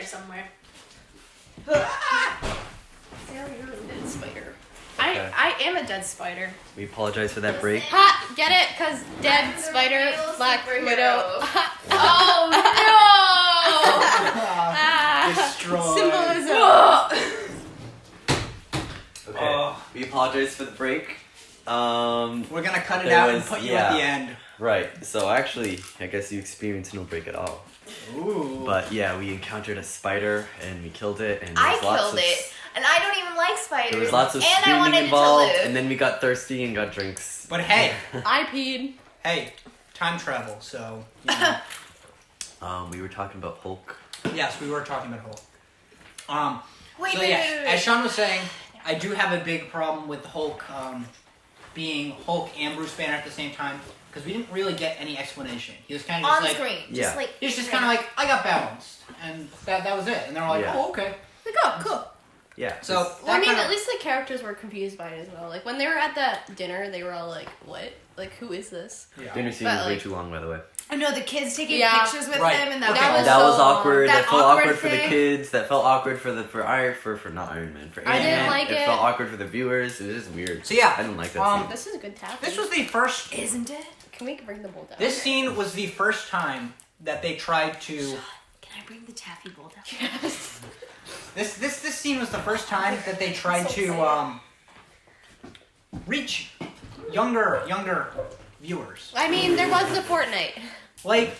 somewhere. Sarah, you're a dead spider. Okay. I am a dead spider. We apologize for that break. Ha! Get it? Cause dead I'm spider, the real black superhero. widow. Oh Destroyed. Symbolism. Okay. We apologize for the break. We're gonna cut it There out and was- put you yeah. at the end. Right. So actually, I guess you experienced no break at all. Ooh. But yeah, we encountered a spider and we killed it. And there I was lots killed of, it, and I don't even like spiders. There was lots of and I screaming wanted involved, it to live. and then we got thirsty and got drinks. But hey, I peed. hey, time travel. So We were talking about Hulk. yes, we were talking about Hulk. Wait, So wait, yes, wait, wait. as Sean was saying, I do have a big problem with Hulk being Hulk and Bruce Banner at the same time because we didn't really get any explanation. He was kind of On just like screen, Yeah. just like he was just kind of like I got balanced, and that was it. And they're like, Yeah. oh okay. like, oh, cool. Yeah. So Well, I that mean, kinda- at least the characters were confused by it as well. Like when they were at that dinner, they were all like, "What? Like who is this?" yeah. dinner scene But, was way like- too long, by the way. I know the kids taking Yeah. pictures with Right. him, and Okay. that That was so awkward. That felt awkward awkward for the thing. kids. That felt awkward for not Iron Man. For I didn't Ant-Man. like it. felt awkward for the viewers. It was just weird. So yeah, I didn't like that scene. This is a good tap. this was the first. Isn't it? Can we bring the bowl down? This scene was the first time that they tried to. Can I bring the taffy bowl down? Yes. This scene was the first time that they tried to reach younger viewers. I mean, there was the Fortnite. Like,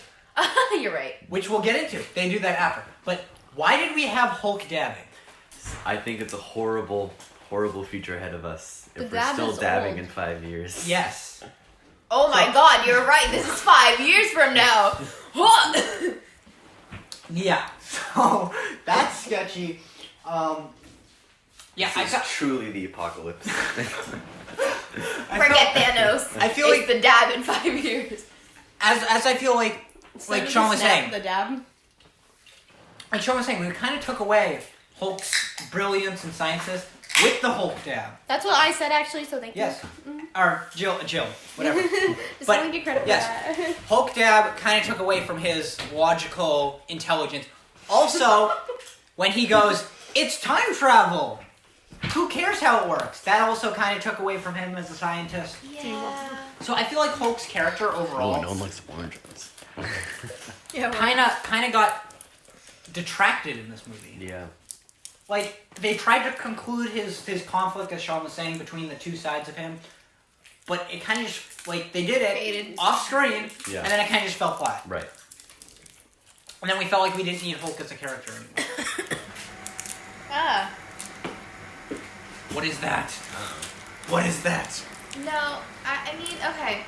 You're right. which we'll get into. They do that after. But why did we have Hulk dabbing? I think it's a horrible, horrible future ahead of us The if we're dab still is dabbing old. in 5 years. Yes. Oh my God, you're right. This is 5 years from now. Yeah. So that's sketchy. Yeah, I This got. is truly the apocalypse. Forget Thanos. I feel it's like the dab in 5 years. as I feel like Instead of Sean the was snap, saying. the dab. Like Sean was saying, we kind of took away Hulk's brilliance and sciences with the Hulk dab. That's what I said actually. So thank Yes. you. Or Jill, whatever. Just But, don't get credit for yes. that. Hulk dab kind of took away from his logical intelligence. Also, when he goes, "It's time travel." Who cares how it works? That also kind of took away from him as a scientist. Yeah. So I feel like Hulk's character overall Oh, no one likes orange ones. Yeah. kind of got detracted in this movie. Yeah. Like they tried to conclude his conflict, as Sean was saying, between the two sides of him, but it kind of just like they did it Faded. off screen, Yeah. and then it kind of just fell flat. Right. And then we felt like we didn't need Hulk as a character anymore. Ah. What is that? What is that? No, I mean, okay.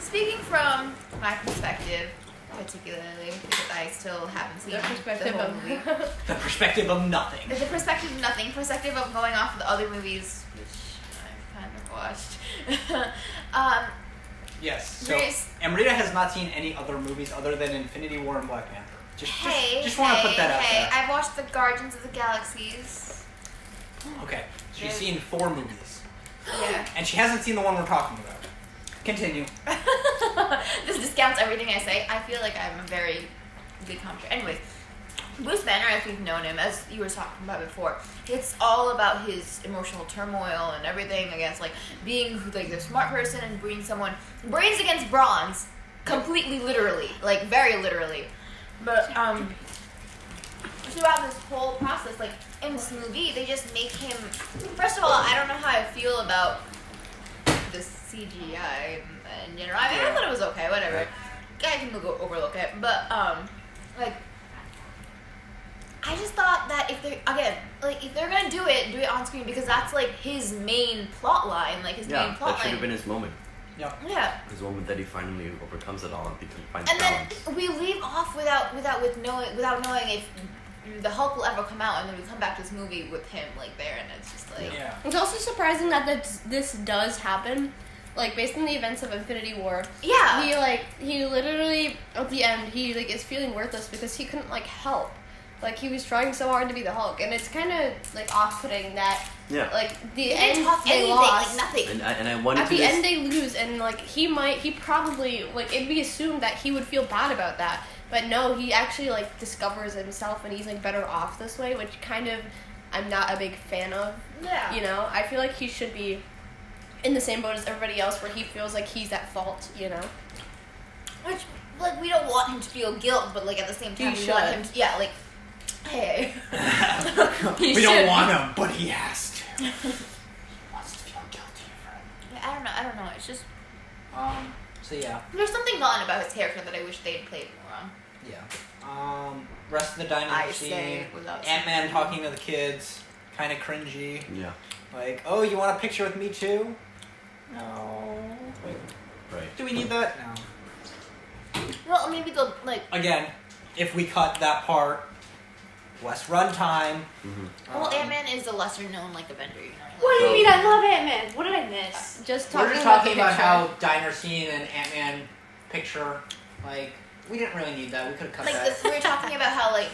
Speaking from my perspective, particularly, because I still haven't seen The perspective the whole of movie. The perspective of nothing. The perspective of nothing, perspective of going off of the other movies, which I've kind of watched. Yes. So There's- Amrita has not seen any other movies other than Infinity War and Black Panther. Just want to put that out there. I've watched the Guardians of the Galaxies. Okay. She's seen 4 movies, Yeah. and she hasn't seen the one we're talking about. Continue. This discounts everything I say. I feel like I'm a very good commentator. Anyways, Bruce Banner, as we've known him, as you were talking about before, it's all about his emotional turmoil and everything against, like, being, like, the smart person and being someone... Brains against bronze. Completely literally. Like, very literally. But, throughout this whole process, like, in this movie, they just make him... First of all, I don't know how I feel about the CGI in general. I mean, I thought it was okay, whatever. I can overlook it. But, like... I just thought that if they're gonna do it on screen because that's like his main plot line, like his main Yeah, plot that should line. have been his moment. Yep. Yeah. His moment that he finally overcomes it all and finds And then balance. we leave off without knowing if the Hulk will ever come out, and then we come back to this movie with him like there, and it's just like Yeah. It's also surprising that this does happen. Like based on the events of Infinity War. yeah. He literally at the end he like is feeling worthless because he couldn't like help. Like he was trying so hard to be the Hulk, and it's kind of like off-putting that Yeah. like the They end didn't talk they anything, lost. like nothing. And I wanted At to the this. end they lose, and like he probably like it'd be assumed that he would feel bad about that. But no, he actually like discovers himself, and he's like better off this way, which kind of I'm not a big fan of. Yeah. You know, I feel like he should be in the same boat as everybody else, where he feels like he's at fault. You know. Which, like, we don't want him to feel guilt, but, like, at the same time, He we want should. him to, yeah, like, hey. We don't want him, but he has to. He wants to feel guilty for it. I don't know, it's just, So yeah. there's something gone about his character that I wish they'd played more on. Yeah. Rest of the diner I scene. say without Ant-Man talking to the kids. Kind of cringy. Yeah. Like, oh, you want a picture with me too? No. Like, Right. do we need that? No. Well, maybe they'll, like, Again, if we cut that part, less runtime. well, Ant-Man is a lesser-known, like, Avenger, you know? What do you mean? I love Ant-Man. What did I miss? Just We're talking just about talking the about picture. how diner scene and Ant-Man picture, like, we didn't really need that. We could have cut Like, that. we were talking about how, like,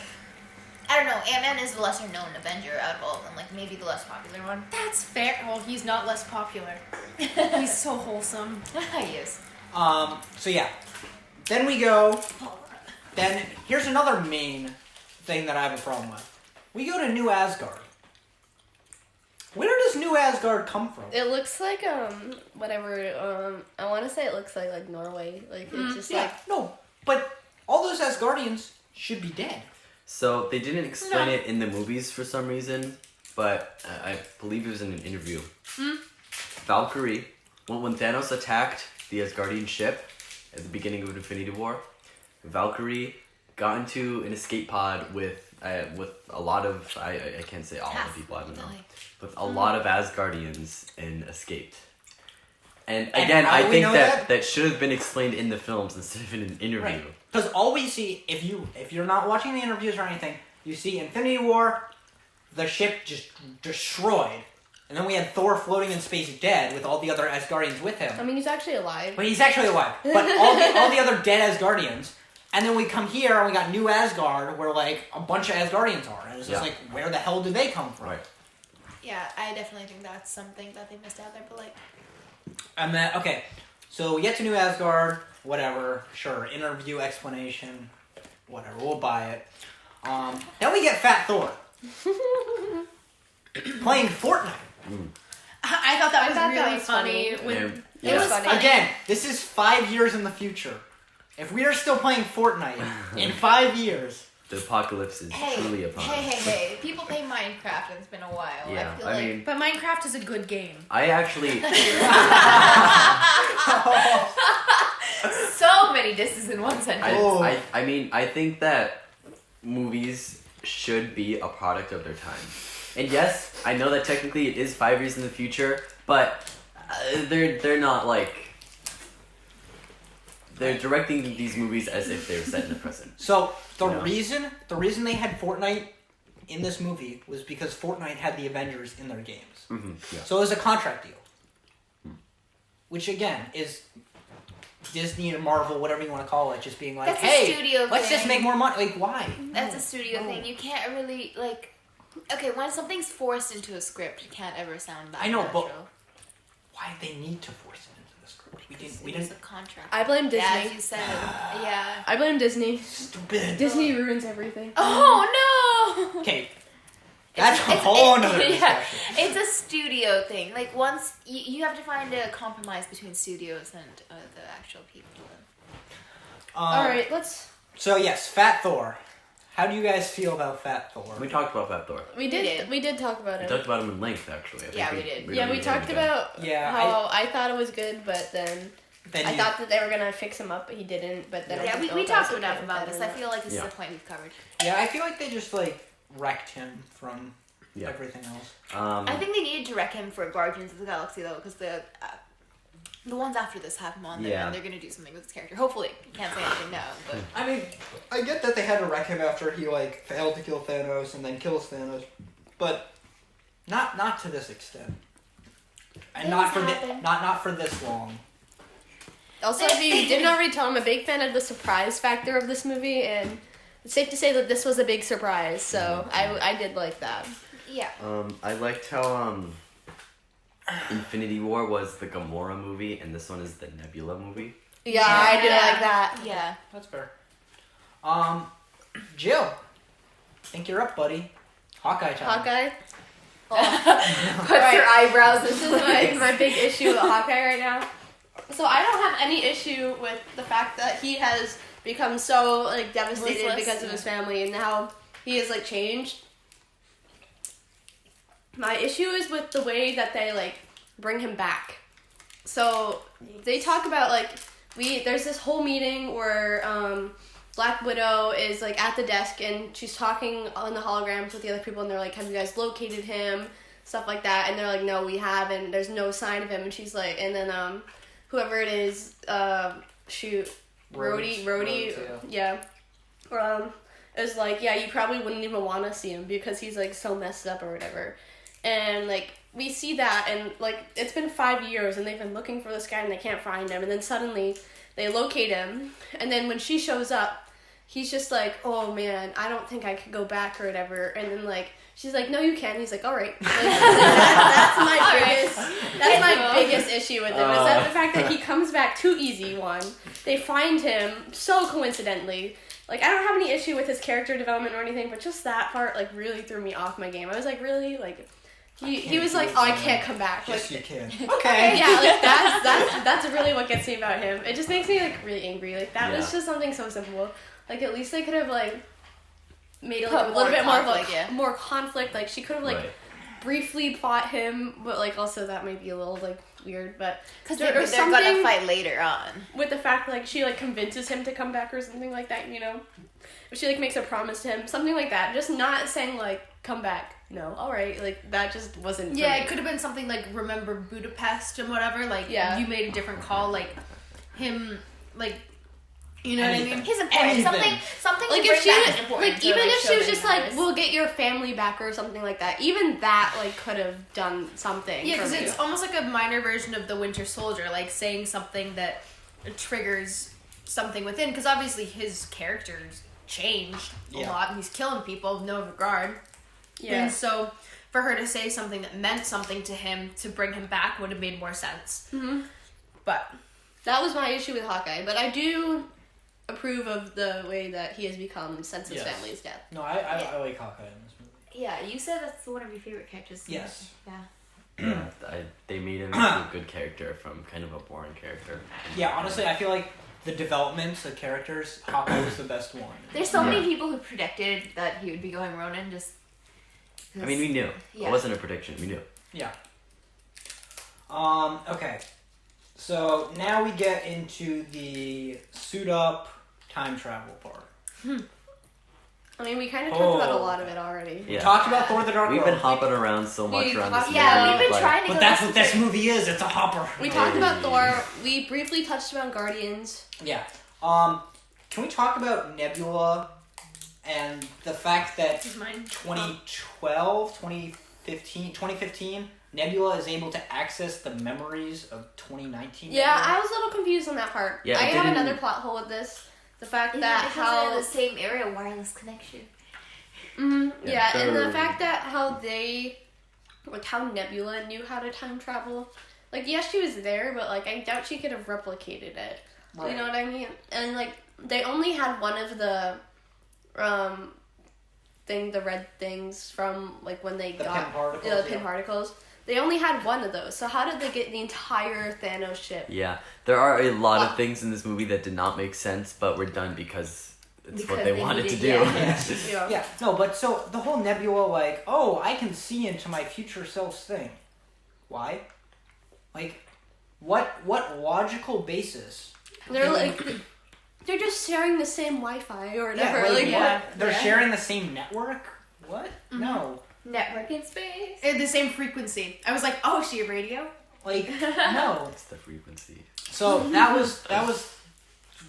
I don't know, Ant-Man is the lesser-known Avenger out of all of them, like, maybe the less popular one. That's fair. Well, he's not less popular. He's so wholesome. He is. So yeah. Then we go. Then here's another main thing that I have a problem with. We go to New Asgard. Where does New Asgard come from? It looks like whatever. I want to say it looks like Norway. Like it's just Yeah, like no, but all those Asgardians should be dead. So they didn't explain it in the movies for some reason, but I believe it was in an interview. Valkyrie, when Thanos attacked the Asgardian ship at the beginning of Infinity War, Valkyrie got into an escape pod with a lot of I can't say all the people, I don't know, with a lot of Asgardians and escaped. And again, how I do we think know that should have been explained in the films instead of in an interview. Right. Because all we see, if you're not watching the interviews or anything, you see Infinity War, the ship just destroyed, and then we had Thor floating in space dead with all the other Asgardians with him. I mean he's actually alive. But he's actually alive. But all the other dead Asgardians, and then we come here and we got New Asgard, where like a bunch of Asgardians are, and it's just like, where the hell did they come from? Right. Yeah, I definitely think that's something that they missed out there. But like, And then okay, so we get to New Asgard, whatever, sure, interview explanation, whatever, we'll buy it. Then we get Fat Thor playing Fortnite. I thought that was that really was funny. funny. With It was funny. Again, this is 5 years in the future. If we are still playing Fortnite in 5 years, The apocalypse is truly upon us. Hey. People play Minecraft and it's been a while. Yeah, I feel I like mean, but Minecraft is a good game. I actually, so many disses in one sentence. Oh. I mean, I think that movies should be a product of their time. And yes, I know that technically it is 5 years in the future, but they're not like, they're directing these movies as if they were set in the present. so the Yeah. reason they had Fortnite in this movie was because Fortnite had the Avengers in their games. Yeah. So it was a contract deal. Which again is Disney and Marvel, whatever you want to call it, just being like, That's a hey, studio let's just thing. make more money. Like, why? That's a studio thing. You can't really, like... Okay, when something's forced into a script, it can't ever sound that I know, but natural. why did they need to force it into the script? We It didn't. was a contract. I blame Disney. Yeah, as you said. Yeah. I blame Disney. Stupid. Disney ruins everything. Oh, no! Okay. That's a whole nother discussion. Yeah, it's a studio thing. Like, once... You have to find a compromise between studios and the actual people. Alright, let's... So yes, Fat Thor. How do you guys feel about Fat Thor? We talked about Fat Thor. We did talk about We it. talked about him in length, actually. I think Yeah, we did. Yeah, we really talked did. about Yeah, how I thought it was good, but then Then I you- thought that they were gonna fix him up, but he didn't. But then I Yeah, didn't know we if that was talked okay enough with about that this. or I not. feel like this Yeah. is the point we've covered. Yeah, I feel like they just like wrecked him from Yeah. everything else. I think they needed to wreck him for Guardians of the Galaxy, though, because the ones after this have him on there, Yeah. and they're going to do something with his character. Hopefully. Can't say anything now, but... I mean, I get that they had to wreck him after he like failed to kill Thanos and then kills Thanos, but not to this extent, and not for happen. not for this long. Also, if you didn't already tell, I'm a big fan of the surprise factor of this movie, and it's safe to say that this was a big surprise. So I did like that. Yeah. I liked how Infinity War was the Gamora movie, and this one is the Nebula movie. Yeah, I did like that. Yeah. That's fair. Jill, I think you're up, buddy. Hawkeye time. Hawkeye. Puts her eyebrows. This is my big issue with Hawkeye right now. So I don't have any issue with the fact that he has become so like devastated Ruthless, because of his family and how he has like changed. My issue is with the way that they like bring him back. So they talk about like there's this whole meeting where Black Widow is like at the desk and she's talking on the holograms with the other people and they're like, have you guys located him? Stuff like that. And they're like, no, we haven't. There's no sign of him. And she's like, and then whoever it is, Rhodey, yeah. Is like, yeah, you probably wouldn't even want to see him because he's like so messed up or whatever. And like we see that and like it's been 5 years and they've been looking for this guy and they can't find him and then suddenly they locate him and then when she shows up he's just like, oh man, I don't think I could go back or whatever. And then like she's like, no you can. He's like, all right. Like, that's my biggest issue with him is that the fact that he comes back too easy. One, they find him so coincidentally. Like, I don't have any issue with his character development or anything, but just that part, like, really threw me off my game. I was like, really? Like, he was like, oh, I can't come back. Yes, like, you can. Okay. Yeah, like, that's really what gets me about him. It just makes me, like, really angry. Like, that was just something so simple. Like, at least they could have, like, made it, like, a little bit more of, like, more conflict. Like, she could have, like, briefly fought him, but, like, also that might be a little, like, weird, but because they're gonna fight later on with the fact like she like convinces him to come back or something like that, you know, if she like makes a promise to him, something like that, just not saying like come back, no, all right, like that just wasn't for me. It could have been something like remember Budapest and whatever, like you made a different call, like him, like, you know what I mean? He's important. Something like if she was important like even if she was just like, matters. we'll get your family back or something like that, even that like could have done something. Yeah, because it's almost like a minor version of the Winter Soldier, like saying something that triggers something within. Because obviously his character's changed a lot, and he's killing people with no regard. Yeah. And so for her to say something that meant something to him to bring him back would have made more sense. Mm-hmm. But that was my issue with Hawkeye. But I do approve of the way that he has become since his family's death. No, I like Hawkeye in this movie. Yeah, you said that's one of your favorite characters. Yes. Yeah. They made him a good character from kind of a boring character. Yeah, honestly, I feel like the developments of characters, Hawkeye was the best one. There's so many people who predicted that he would be going Ronin just... I mean, we knew. Yeah. It wasn't a prediction. We knew. Yeah. Okay. So now we get into the suit up time travel part. I mean, we kind of talked about a lot of it already. We talked about Thor the Dark We've World. been hopping around so much around this movie. Yeah, we've been trying to But go that's what this movie is. It's a hopper. We talked about Thor. We briefly touched on Guardians. Yeah. Can we talk about Nebula and the fact that 2015, Nebula is able to access the memories of 2019? Yeah, I was a little confused on that part. Yeah, I have didn't- another plot hole with this. The fact that because how... they're in the same area, wireless connection. Yeah, and the fact that how they... Like, how Nebula knew how to time travel. Like, yes, she was there, but, like, I doubt she could have replicated it. Right. You know what I mean? And, like, they only had one of the... the red things from, like, when they got... Pin particles, the pin particles. They only had one of those, so how did they get the entire Thanos ship? Yeah, there are a lot of things in this movie that did not make sense, but were done because it's what they wanted to do. Yeah. No, but so the whole Nebula, like, oh, I can see into my future self's thing. Why? Like, what logical basis? They're like, they're just sharing the same Wi-Fi or whatever. They're sharing the same network? What? Mm-hmm. No. Network in space. the same frequency. I was like, oh, is she a radio? Like, no. It's the frequency. So that was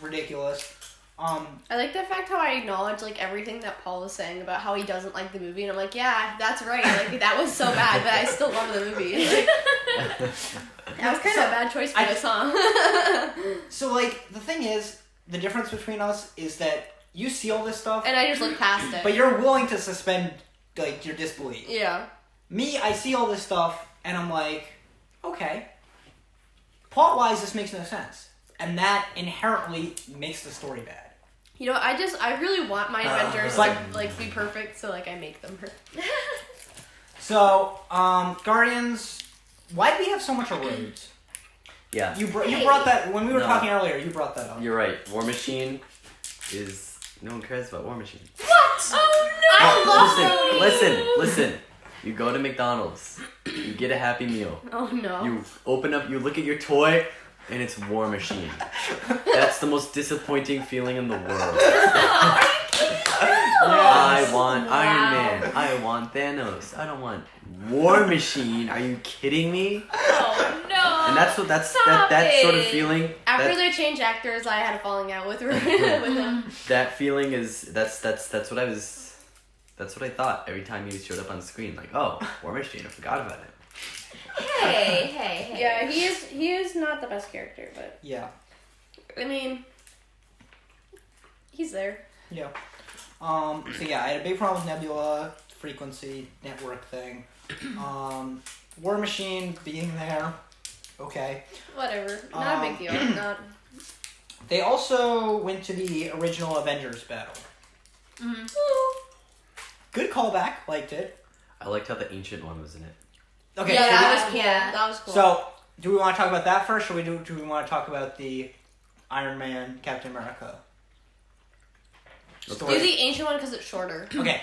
ridiculous. I like the fact how I acknowledge like everything that Paul was saying about how he doesn't like the movie, and I'm like, yeah, that's right. Like that was so bad, but I still love the movie. Like, that was kind of a bad choice for us, huh? So like the thing is, the difference between us is that you see all this stuff, and I just look past it. but you're willing to suspend like your disbelief. Yeah. Me, I see all this stuff, and I'm like, okay. Plot-wise, this makes no sense. And that inherently makes the story bad. You know, I really want my Avengers But- to like be perfect, so like I make them. So, Guardians, why do we have so much of roads? Yeah, You brought that, when we were No. talking earlier, you brought that up. you're right. War Machine is no one cares about War Machine. What? Oh no! I love Listen. You go to McDonald's, you get a Happy Meal. Oh no. You open up, you look at your toy, and it's War Machine. That's the most disappointing feeling in the world. I want Iron Man. I want Thanos. I don't want War Machine. Are you kidding me? Oh no! And that's what that sort of feeling. After that, they changed actors, I had a falling out with him. that feeling is that's what I was. That's what I thought every time he showed up on screen. Like, oh, War Machine. I forgot about it. Hey. Yeah, he is not the best character, but Yeah. I mean, he's there. Yeah. So yeah, I had a big problem with Nebula, frequency, network thing. War Machine being there, okay. Whatever, not a big deal. Not. They also went to the original Avengers battle. Mhm. Good callback, liked it. I liked how the Ancient One was in it. Okay, Yeah, so, that was cool. Yeah. That was cool. so do we want to talk about that first, or do we want to talk about the Iron Man, Captain America do story? the ancient one because it's shorter. Okay.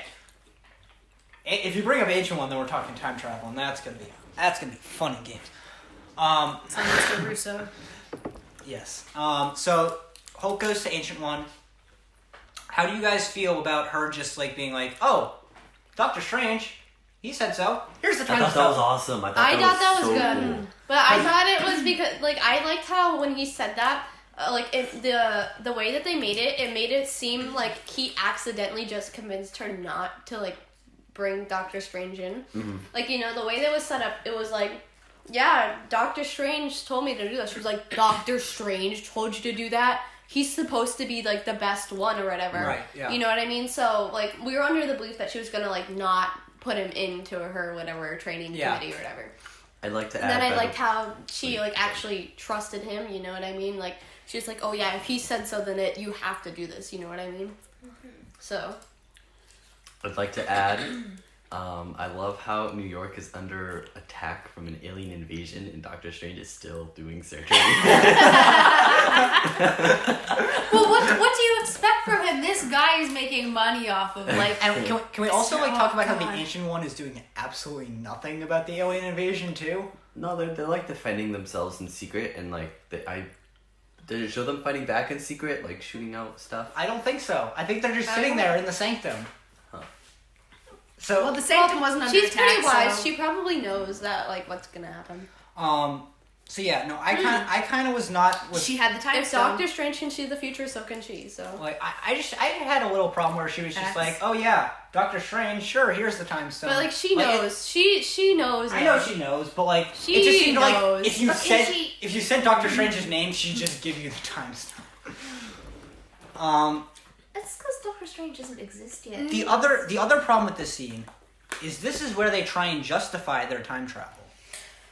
If you bring up Ancient One, then we're talking time travel, and that's gonna be fun and games. So Mr. Russo. Yes. So Hulk goes to Ancient One. How do you guys feel about her just like being like, oh, Doctor Strange, he said so. Here's the I time thought that was stuff. awesome. I I thought that was so good, cool. but I thought it was because like I liked how when he said that, like the way that they made it seem like he accidentally just convinced her not to like bring Doctor Strange in. Mm-hmm. Like, you know, the way that was set up, it was like, yeah, Doctor Strange told me to do that. She was like, Doctor Strange told you to do that? He's supposed to be, like, the best one or whatever. Right, yeah. You know what I mean? So, like, we were under the belief that she was gonna, like, not put him into her whatever training committee or whatever. I'd like to And add. then I by liked the- how she, like, actually trusted him, you know what I mean? Like, she was like, oh, yeah, if he said so, then you have to do this, you know what I mean? So. I'd like to add. I love how New York is under attack from an alien invasion, and Doctor Strange is still doing surgery. Well, what do you expect from him? This guy is making money off of like. And can we also like talk about how the God. Ancient One is doing absolutely nothing about the alien invasion too? No, they're like defending themselves in secret, and like did it show them fighting back in secret, like shooting out stuff? I don't think so. I think they're just I sitting don't- there in the sanctum. Huh. So Well, the Sanctum wasn't under She's attack. pretty wise. So. She probably knows that, like, what's gonna happen. so yeah, no, I kind of was not with She had the time If stone. Doctor Strange can see the future, so can she, so. like I had a little problem where she was just Facts. like, oh yeah, Doctor Strange, sure, here's the time stone. But, like, she Like, knows. She knows. I know now. she knows, but like She it just seemed knows. like But can she- if you said Doctor Strange's name, she'd just give you the time stone. It's because Doctor Strange doesn't exist yet. The other problem with this scene is this is where they try and justify their time travel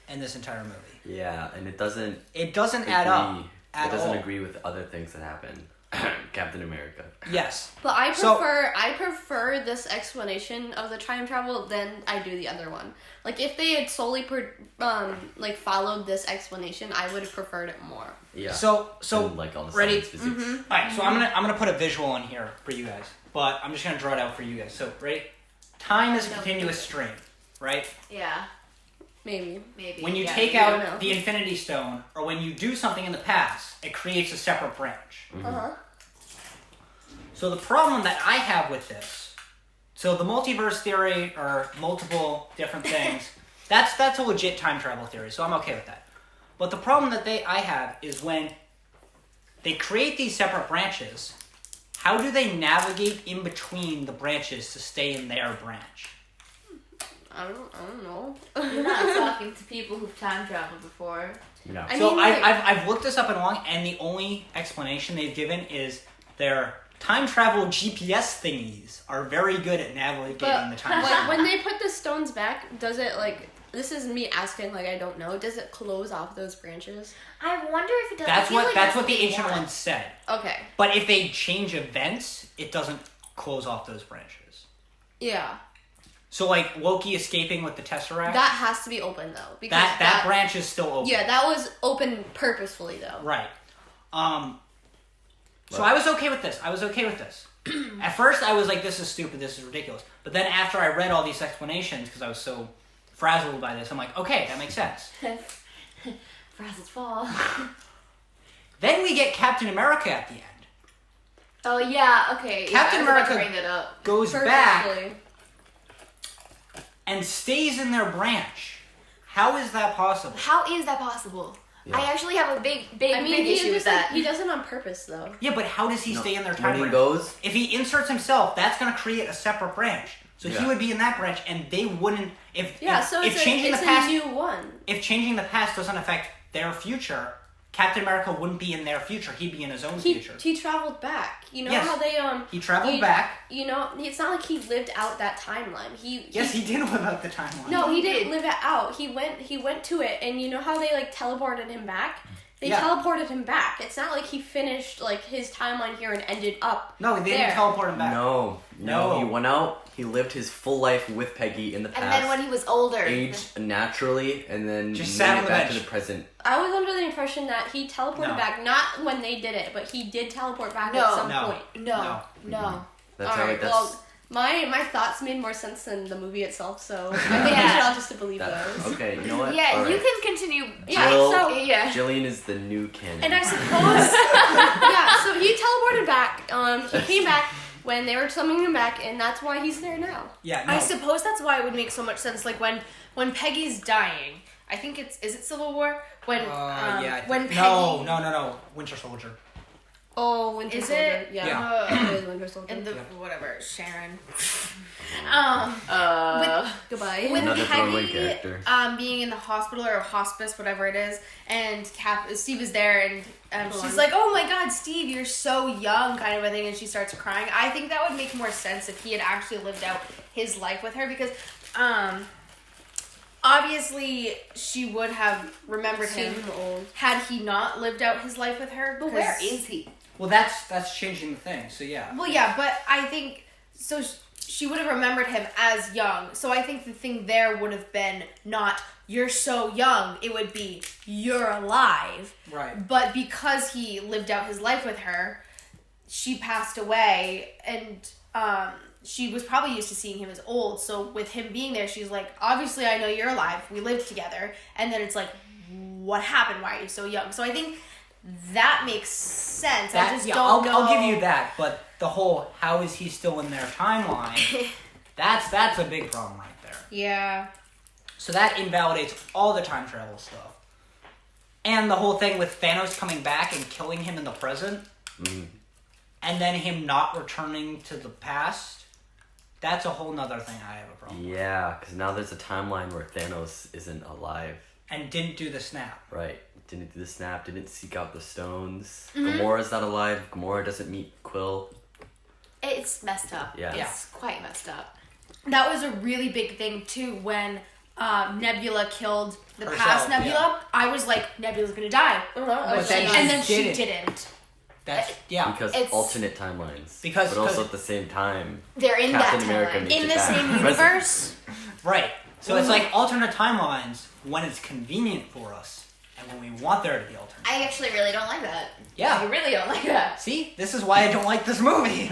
in this entire movie. Yeah, and it doesn't. It doesn't add up agree- at It doesn't all. agree with other things that happen. Captain America. Yes. But I So- prefer this explanation of the time travel than I do the other one. Like, if they had solely followed this explanation, I would have preferred it more. Yeah. So And, like all the ready? science physics. Mm-hmm. All right, so I'm gonna put a visual in here for you guys, but I'm just gonna draw it out for you guys. So ready? Time is a continuous stream, right? Yeah, Maybe. maybe. When you yeah, take I don't out know. the Infinity Stone, or when you do something in the past, it creates a separate branch. Uh-huh. So the problem that I have with this, so the multiverse theory or multiple different things, that's a legit time travel theory, so I'm okay with that. But the problem that I have is when they create these separate branches, how do they navigate in between the branches to stay in their branch? I don't know. You're not talking to people who've time traveled before. Yeah. I So mean, like- I've looked this up and along, and the only explanation they've given is their time travel GPS thingies are very good at navigating But the time. when they put the stones back, does it like this is me asking like I don't know. Does it close off those branches? I wonder if it does. That's what the ancient ones said. Okay. But if they change events, it doesn't close off those branches. Yeah. So like Loki escaping with the Tesseract. That has to be open though, because that branch is still open. Yeah, that was open purposefully though. Right. So I was okay with this. At first, I was like, "This is stupid. This is ridiculous." But then after I read all these explanations, because I was so frazzled by this, I'm like, "Okay, that makes sense." Frazzled fall. Then we get Captain America at the end. Oh yeah, okay. Captain I was about America to bring that up. goes Purposely. back and stays in their branch. How is that possible? How is that possible? Yeah. I actually have a big I mean, issue with that. he does it on purpose though. Yeah, but how does he stay in their time When he branch? goes, If he inserts himself, that's going to create a separate branch. So he Yeah. would be in that branch, and they wouldn't. If So if it's changing a the past, new one. if changing the past doesn't affect their future, Captain America wouldn't be in their future. He'd be in his own future. He traveled back. You know Yes. how they He traveled back. You know, it's not like he lived out that timeline. Yes, he did live out the timeline. No, he He didn't did. live it out. He went to it, and you know how they like teleported him back. They Yeah. teleported him back. It's not like he finished like his timeline here and ended up. No, they there. didn't teleport him back. no, No. he went out. He lived his full life with Peggy in the past. And then when he was older, aged naturally, and then Just made sat on it the back bench. to the present. I was under the impression that he teleported No. back, not when they did it, but he did teleport back No. at some No. point. no. That's All how right. that's Well, my thoughts made more sense than the movie itself, so I think we Yeah. should all just to believe that. those. Okay, you know what? Yeah, All you right. can continue. Yeah, Jill, so- Yeah. Jillian is the new canon. And I suppose, yeah. So he teleported back. He came back when they were summoning him back, and that's why he's there now. Yeah, no. I suppose that's why it would make so much sense. Like when Peggy's dying, I think is it Civil War? When yeah. when Peggy No. Winter Soldier. Oh, Winter Is Soldier. it? Yeah. It is Winter Soldier. and the Yeah. whatever Sharon. Goodbye. With Another throwaway Peggy character. being in the hospital or hospice, whatever it is, and Steve is there, and Hold she's on. like, "Oh my God, Steve, you're so young," kind of a thing, and she starts crying. I think that would make more sense if he had actually lived out his life with her, because obviously she would have remembered Seen him him old. had he not lived out his life with her. But where 'cause- is he? Well, that's changing the thing. So yeah. Well, yeah, but I think so. She would have remembered him as young. So I think the thing there would have been not "you're so young." It would be "you're alive." Right. But because he lived out his life with her, she passed away, and she was probably used to seeing him as old. So with him being there, she's like, "Obviously, I know you're alive. We lived together." And then it's like, "What happened? Why are you so young?" So I think that makes sense. I just don't know. I'll give you that, but the whole "how is he still in their timeline?" that's a big problem right there. Yeah. So that invalidates all the time travel stuff, and the whole thing with Thanos coming back and killing him in the present, and then him not returning to the past. That's a whole nother thing I have a problem with. Yeah, because now there's a timeline where Thanos isn't alive. And didn't do the snap. Right. Didn't do the snap, didn't seek out the stones. Mm-hmm. Gamora's not alive. Gamora doesn't meet Quill. It's messed up. Yeah. It's quite messed up. That was a really big thing too when Nebula killed the Herself, past Nebula. yeah. I was like, Nebula's gonna die. But then she And then she didn't. didn't. That's yeah. Because It's- alternate timelines. Because- but also because- at the same time, They're in Captain that America timeline. makes In it the back same to present. universe. Right. So it's like alternate timelines when it's convenient for us and when we want there to be alternate. I actually really don't like that. Yeah. I really don't like that. See, this is why I don't like this movie.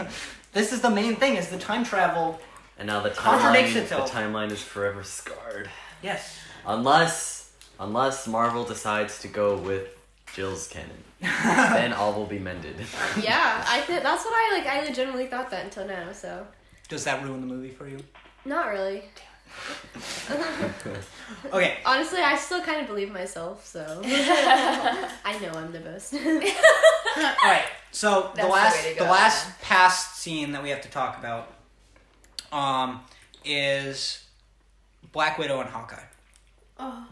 This is the main thing: is the time travel. And now the Contradicts timeline, the itself. timeline is forever scarred. Yes. Unless Marvel decides to go with Jill's canon, then all will be mended. Yeah, that's what I legitimately thought that until now. So Does that ruin the movie for you? not really. Okay. Honestly, I still kind of believe myself. So I know I'm the best. All right. So That's the way to the go, last past scene that we have to talk about, is Black Widow and Hawkeye Oh,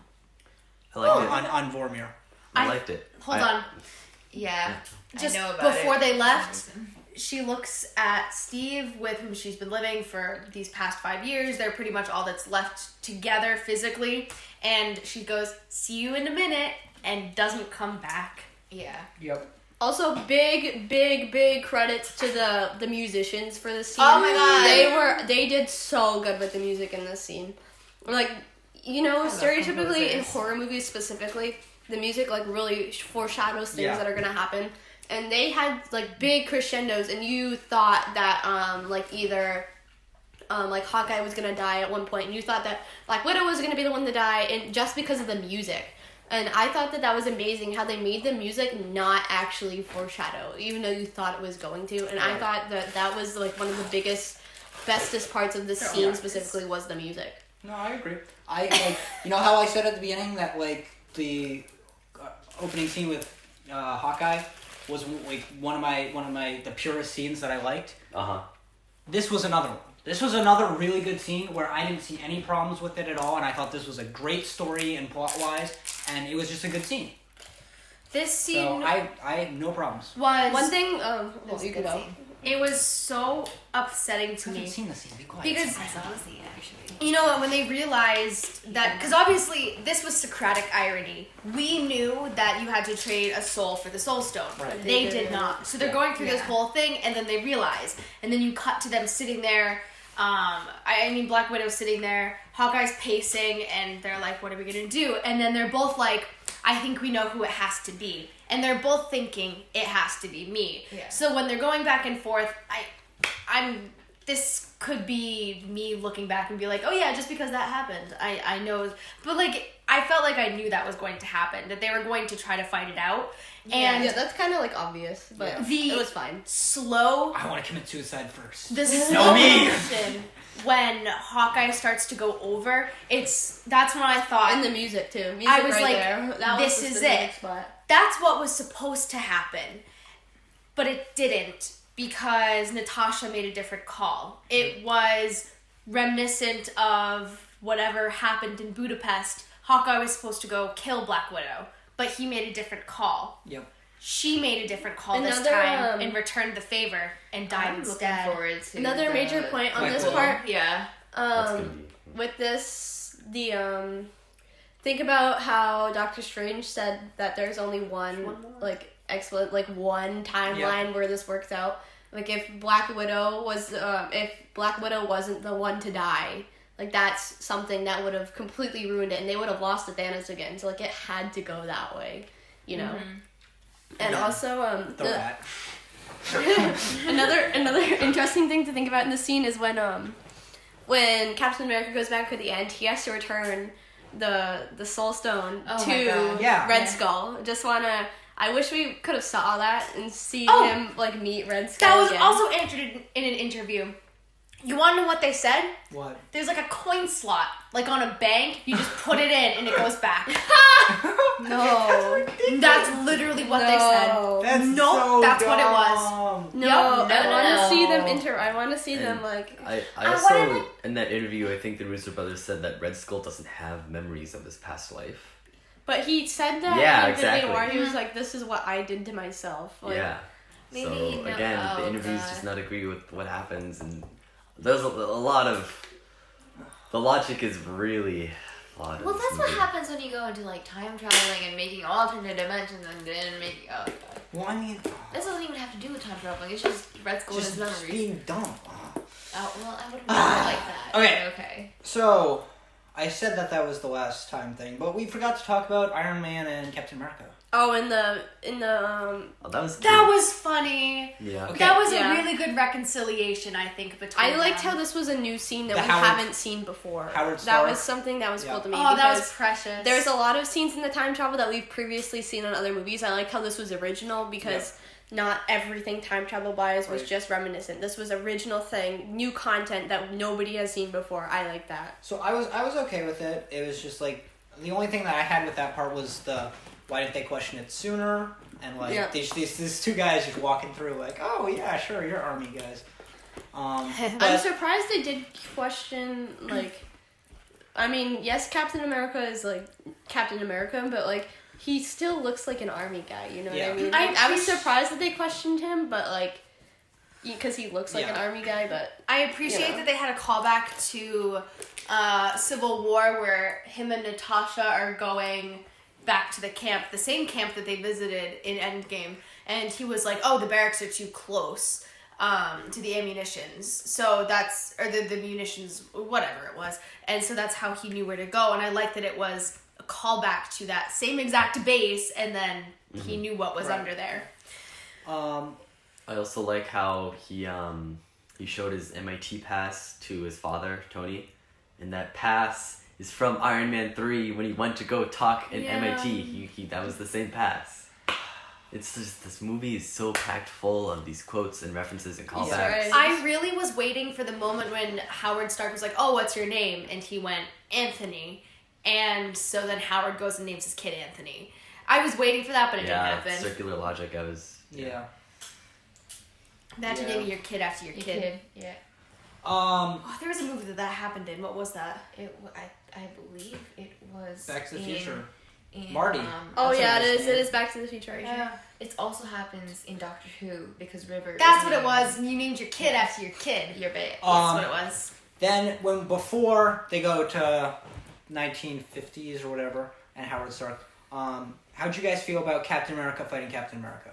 I liked it. on Vormir. I liked it. hold on. Yeah. Just I know about before it. they left, she looks at Steve, with whom she's been living for these past 5 years. They're pretty much all that's left together physically. And she goes, "See you in a minute," and doesn't come back. Yeah. Yep. Also, big credits to the musicians for this scene. Oh my God. They did so good with the music in this scene. Like, you know, stereotypically in horror movies specifically, the music like really foreshadows things that are gonna happen. And they had like big crescendos, and you thought that like either like Hawkeye was gonna die at one point, and you thought that Black Widow was gonna be the one to die, and just because of the music. And I thought that was amazing how they made the music not actually foreshadow, even though you thought it was going to. And I thought that was like one of the bestest parts of this scene specifically was the music. No, I agree. I like, you know how I said at the beginning that like the opening scene with Hawkeye was like one of my the purest scenes that I liked. This was another one. This was another really good scene where I didn't see any problems with it at all, and I thought this was a great story and plot wise, and it was just a good scene. This scene So I had no problems. was One thing, It's a you good can go. scene. it was so upsetting to I haven't me seen the scene. Be quiet. because I saw the scene, actually. you know what, when they realized that, because obviously this was Socratic irony. We knew that you had to trade a soul for the soul stone. Right. They did not. So they're going through this Yeah. whole thing, and then they realize, and then you cut to them sitting there. I mean, Black Widow's sitting there, Hawkeye's pacing, and they're like, "What are we gonna do?" And then they're both like, "I think we know who it has to be," and they're both thinking it has to be me. Yeah. So when they're going back and forth, this could be me looking back and be like, "Oh yeah, just because that happened, I know," but like I felt like I knew that was going to happen, that they were going to try to fight it out, and Yeah, that's kind of like obvious, but it was fine. slow. I want to commit suicide first. The No, me. motion when Hawkeye starts to go over, that's when I thought And the music too. Music I was right like, there. That this was the is specific it. spot. that's what was supposed to happen, but it didn't because Natasha made a different call. It was reminiscent of whatever happened in Budapest. Hawkeye was supposed to go kill Black Widow, but he made a different call. Yep. She made a different call this Another, time and returned the favor and died I'm looking instead. forward to Another the major point on Black this Widow. part. Yeah. That's gonna be. With this, think about how Doctor Strange said that there's only one one timeline where this works out. Like if Black Widow wasn't the one to die, like that's something that would have completely ruined it, and they would have lost to Thanos again. So like it had to go that way, you know. And also, Throw that. another interesting thing to think about in the scene is when Captain America goes back at the end, he has to return the Soul Stone Oh my to God. Yeah. Red Yeah. Skull. I wish we could have saw that and see Oh! him like meet Red Skull. That was again. also answered in an interview. You want to know what they said? What? There's like a coin slot, like on a bank. You just put it in and it goes back. No. That's literally what they said. That's Nope, so that's what it dumb. No, Yup, I want to no. see them I want to see them And like. I I also, wanna- in that interview, I think the Russo brothers said that Red Skull doesn't have memories of his past life. But he said that Yeah, in exactly. Infinity War. He was like, "This is what I did to myself." Like, Yeah. Maybe So, no- again, oh, the interviews God. just not agree with what happens, and there's a lot of... The logic is really flawed in Well, this that's what movie. happens when you go into like time traveling and making alternate dimensions and then making. Oh god. Well, I mean, This doesn't even have to do with time traveling. It's just Red Skull and his just memories. being dumb. Oh well, I wouldn't like that. Okay. But okay. So, I said that was the last time thing, but we forgot to talk about Iron Man and Captain America. Oh, in the Oh, that was cute. That was funny. Yeah. Okay. That was Yeah. a really good reconciliation, I think, between I liked them. how this was a new scene that The we Howard- haven't seen before. Howard that Stark. was something that was Yeah. cool to me. Oh, that was because precious. there's a lot of scenes in the time travel that we've previously seen in other movies. I liked how this was original because not everything time travel wise was Right. just reminiscent. This was original thing, new content that nobody has seen before. I like that. So I was okay with it. It was just like the only thing that I had with that part was why didn't they question it sooner? And like Yeah. these two guys just walking through like, oh yeah, sure, you're army guys. I'm But surprised they did question like. I mean, yes, Captain America is like Captain America, but like he still looks like an army guy. You know what I Yeah. mean? I was surprised that they questioned him, but like, because he looks like an army guy. But I appreciate that they had a callback to Civil War where him and Natasha are going back to the camp, the same camp that they visited in Endgame, and he was like, "Oh, the barracks are too close to the ammunitions, so that's or the munitions, whatever it was," and so that's how he knew where to go. And I like that it was a callback to that same exact base, and then he knew what was under there. I also like how he showed his MIT pass to his father, Tony, and that pass is from Iron Man 3 when he went to go talk in MIT. He that was the same pass. It's just, this movie is so packed full of these quotes and references and callbacks. right. I really was waiting for the moment when Howard Stark was like, "Oh, what's your name?" And he went, "Anthony." And so then Howard goes and names his kid Anthony. I was waiting for that, but it didn't happen. Circular logic. I was. Yeah. Imagine naming your kid after your kid. Yeah. Oh, there was a movie that happened in. What was that? I believe it was Back to the Future. in, Marty. oh That's yeah, what it it is. is. It is Back to the Future. Yeah. It also happens in Doctor Who because River. That's is what it named was. You named your kid after your kid. Your babe. That's what it was. Then before they go to 1950s or whatever, and Howard Stark, how'd you guys feel about Captain America fighting Captain America?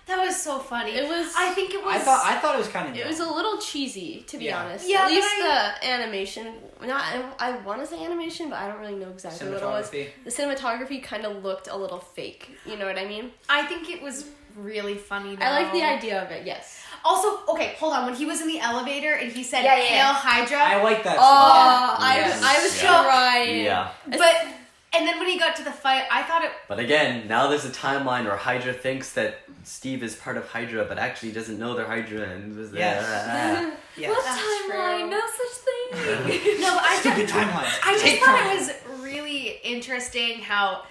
That was so funny. It was. I think it was. I thought it was kind of. It was a little cheesy, to be Yeah. honest. Yeah, At but least the animation. I want to say animation, but I don't really know exactly what it was. Cinematography. The cinematography kind of looked a little fake. You know what I mean? I think it was really funny. Though. I like the idea of it. Yes. Also, okay, hold on. When he was in the elevator and he said, Yeah. "Hail Hydra," I like that. Oh, Yes. I was Yeah. crying. Yeah. but and then when he got to the fight, I thought it. But again, now there's a timeline where Hydra thinks that Steve is part of Hydra, but actually doesn't know they're Hydra and was Yes. What That's timeline? true. No such thing. No, but Stupid timeline. I just Take thought time. it was really interesting how,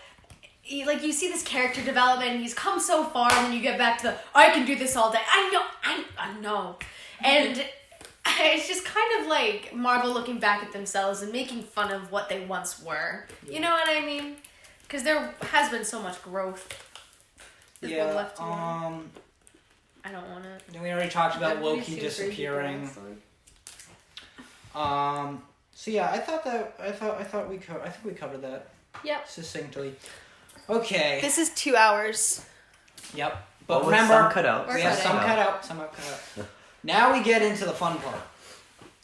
like, you see this character development, and he's come so far, and then you get back to the, I can do this all day. I know. And it's just kind of like Marvel looking back at themselves and making fun of what they once were. You know what I mean? Because there has been so much growth. There's one left to learn. I don't want it. Then we already talked about That movie Loki seems very disappearing. excellent. So yeah, I think we covered that. Yep. Succinctly. Okay. This is 2 hours. Yep. But with remember, some cut out. we have some cut out, some cut out. Now we get into the fun part.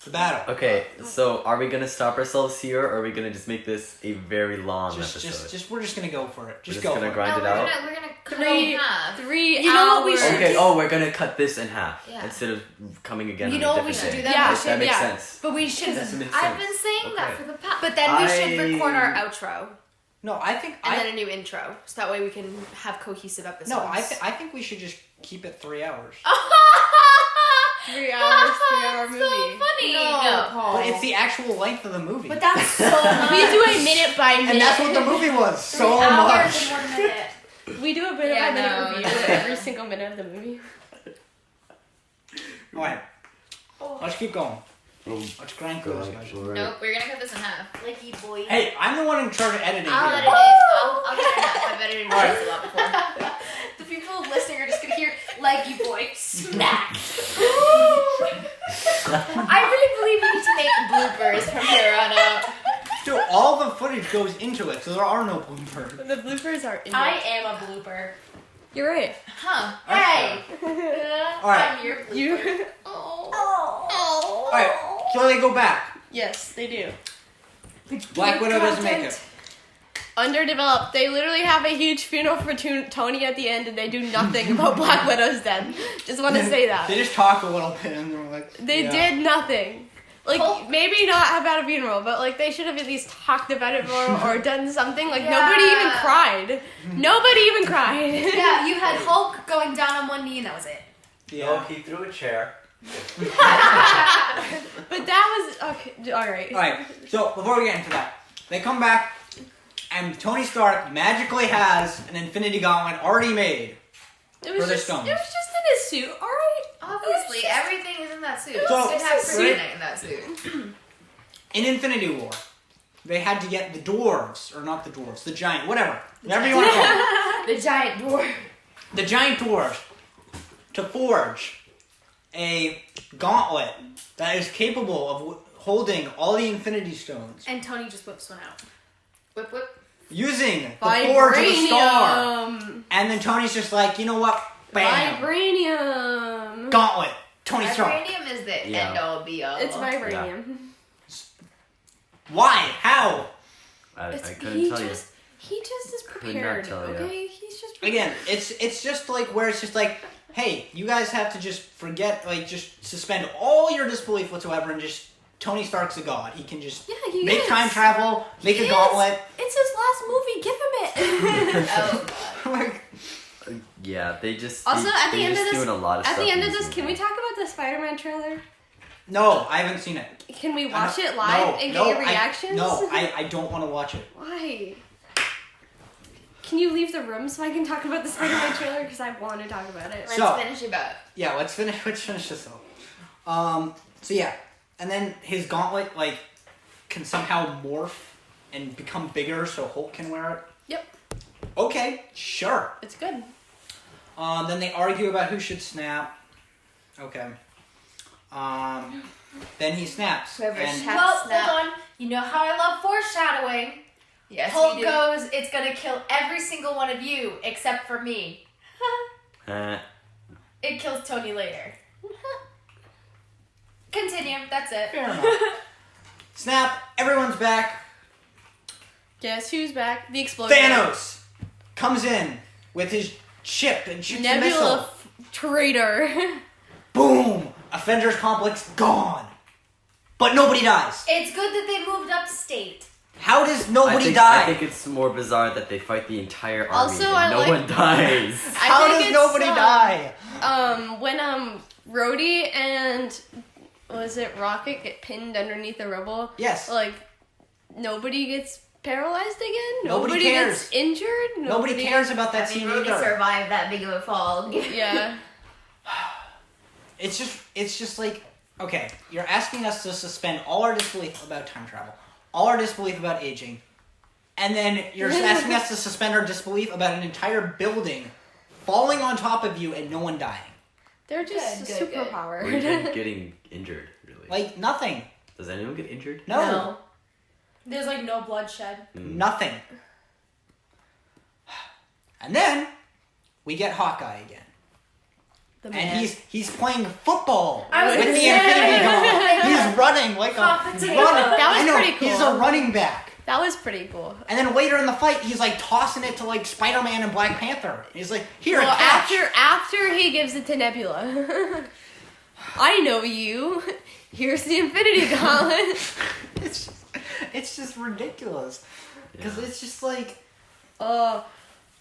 The battle. Okay, so are we gonna stop ourselves here, or are we gonna just make this a very long episode? We're just gonna go for it. We're Just just go gonna for grind No, it out. we're gonna cut it in half. 3 You know what we hours. should Okay. do- Oh, we're gonna cut this in half Yeah. instead of coming again. You on know a what we different should do day. then? Yeah, We That should, makes yeah. sense. But we should. That makes I've sense. been saying that Okay. for the past. But then we should I- record our outro No, I think and then a new intro, so that way we can have cohesive episodes. no, I think we should just keep it 3 hours. 3 hours, 3-hour movie. So funny. No, Paul. But it's the actual length of the movie. But that's so much. We do a minute by minute. and that's what the movie was. So 3 hours much. and 1 minute. We do a minute Yeah, by minute no, review of no. every single minute of the movie. Alright. Let's keep going. Let's crank those guys. Nope, we're gonna cut this in half. Likey boy. Hey, I'm the one in charge of editing I'll here. edit it. I'll cut it in half. I've edited Alright. this a lot before. The people listening are just gonna hear Likey boy smack. I really believe we need to make bloopers from here on out. Dude, all the footage goes into it, so there are no bloopers. The bloopers are in I it. am a blooper. You're right. Huh? Hey. Alright. I'm your blooper. You. Oh. Alright, so they go back. Yes, they do. Black Widow doesn't make it. Underdeveloped. They literally have a huge funeral for Tony at the end, and they do nothing about Black Widow's death. Just want to say that. They just talk a little bit and they're like, They yeah. did nothing. Like, Hulk- maybe not about a funeral, but, like, they should have at least talked about it more or done something. Like, Yeah. nobody even cried. Nobody even cried. Yeah, you had Hulk going down on one knee, and that was it. Yeah. he threw a chair. But that was... Okay, alright. Alright, so before we get into that, they come back and Tony Stark magically has an Infinity Gauntlet already made. It For was the just stones. in his suit, alright? Obviously, everything is in that suit. So- It has Right? kryptonite in that suit. In Infinity War, they had to get the dwarves, or not the dwarves, the giant, whatever you want to call them. The giant dwarf. The giant dwarves to forge a gauntlet that is capable of holding all the Infinity Stones And Tony just whips one out. Whip whip. using the forge of the star. Vibranium. And then Tony's just like, you know what? Bam. Vibranium. Gauntlet. Tony Stark. Vibranium is the Yeah. end all be all. It's vibranium. Why? How? I It's, couldn't he tell you. just he just is Could not prepared. tell you. Okay, he's just Again, it's just like where it's just like, hey, you guys have to just forget, like, just suspend all your disbelief whatsoever and just, Tony Stark's a god. He can just he make is. time travel, make He a is. gauntlet. It's his last movie. Give him it. Oh god. Like, Yeah, they just. Also, at the they're end of just this, doing a lot of at stuff the end in of this, can we movie. talk about the Spider-Man trailer? no, I haven't seen it. Can we I watch don't- it live and get your reactions? I don't want to watch it. Why? Can you leave the room so I can talk about the Spider-Man trailer? Because I want to talk about it. Let's So- finish about. Yeah, let's finish this up. So yeah, and then his gauntlet like can somehow morph and become bigger so Hulk can wear it. Yep, Okay, sure. it's good. Then they argue about who should snap. Okay. Then he snaps. Whoever and snaps. Well, snap. hold on. You know how I love foreshadowing. Yes, Hulk we do. goes, it's gonna kill every single one of you except for me. It kills Tony later. Continue. That's it. fair enough. Snap. Everyone's back. Guess who's back? The explosion. Thanos comes in with his ship and shoots a missile. Nebula traitor. Boom! Avengers complex gone. But nobody dies. It's good that they moved upstate. How does nobody I die? think it's more bizarre that they fight the entire army Also, and I no like- one dies. How does it's, nobody die? When Rhodey and was it Rocket get pinned underneath the rubble? Yes. Like nobody gets paralyzed again. Nobody cares. Gets injured. Nobody cares about that I mean, scene Rhodey either. survived that big of a fall. Yeah. It's just like, okay, you're asking us to suspend all our disbelief about time travel, all our disbelief about aging, and then you're asking us to suspend our disbelief about an entire building falling on top of you and no one dying. They're just Good, good, good. superpowered. Or even getting injured, really. Like, nothing. Does anyone get injured? No. There's like no bloodshed. Nothing. And then, we get Hawkeye again. The And man. he's playing football I was with gonna the say. Infinity Gauntlet. He's running like Hot a potato. runner. That was I know, pretty he's cool. a running back. That was pretty cool. And then later in the fight, he's like tossing it to like Spider-Man and Black Panther. He's like, here, Well, catch. after he gives it to Nebula. I know you. Here's the Infinity Gauntlet. It's just ridiculous. Because it's just like, Oh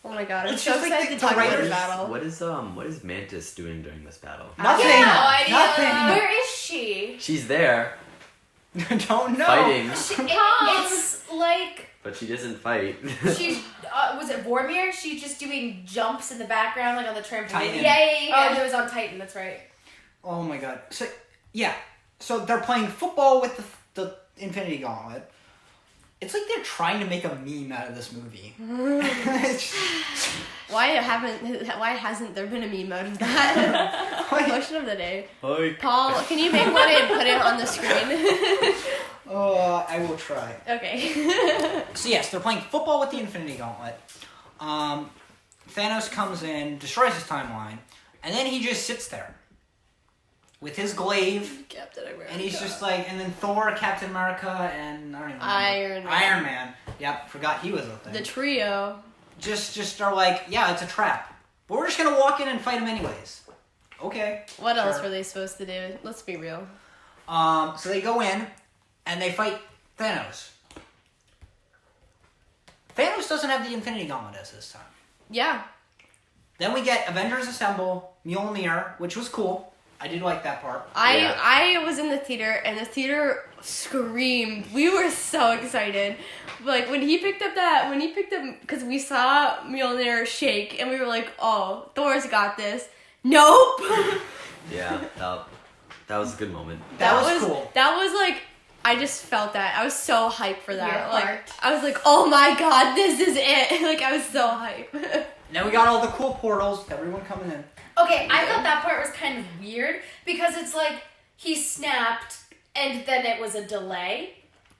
my god! I'm It's so just like excited the to talk about director's this battle. What is Mantis doing during this battle? nothing. no idea. Nothing. Where is she? She's there, Don't know. fighting, It's like but she doesn't fight. she's was it Vormir? She's just doing jumps in the background, like on the trampoline. Titan. Oh, it was on Titan. That's right. Oh my god. So, yeah. So they're playing football with the Infinity Gauntlet. It's like they're trying to make a meme out of this movie. It's Why hasn't there been a meme out of that? like, Question of the day. Hi. Paul, can you make one and put it on the screen? I will try. Okay. So yes, they're playing football with the Infinity Gauntlet. Thanos comes in, destroys his timeline, and then he just sits there with his glaive, Captain America. and he's just like, and then Thor, Captain America, and I don't even remember. Iron Man. Iron Man. Yep, forgot he was a thing. The trio. Just are like, yeah, it's a trap, but we're just gonna walk in and fight him anyways. Okay. What else Sure. were they supposed to do? Let's be real. So they go in and they fight Thanos. Thanos doesn't have the Infinity Gauntlet as this time. Yeah. Then we get Avengers Assemble, Mjolnir, which was cool. I did like that part. I was in the theater and the theater screamed. We were so excited. Like when he picked up, because we saw Mjolnir shake and we were like, oh, Thor's got this. Nope. Yeah, that was a good moment. That was cool. That was like I just felt that. I was so hyped for that. Your Like heart. I was like, oh my god, this is it. Like I was so hyped. Now we got all the cool portals. Everyone coming in. Okay, I thought that part was kind of weird because it's like he snapped and then it was a delay.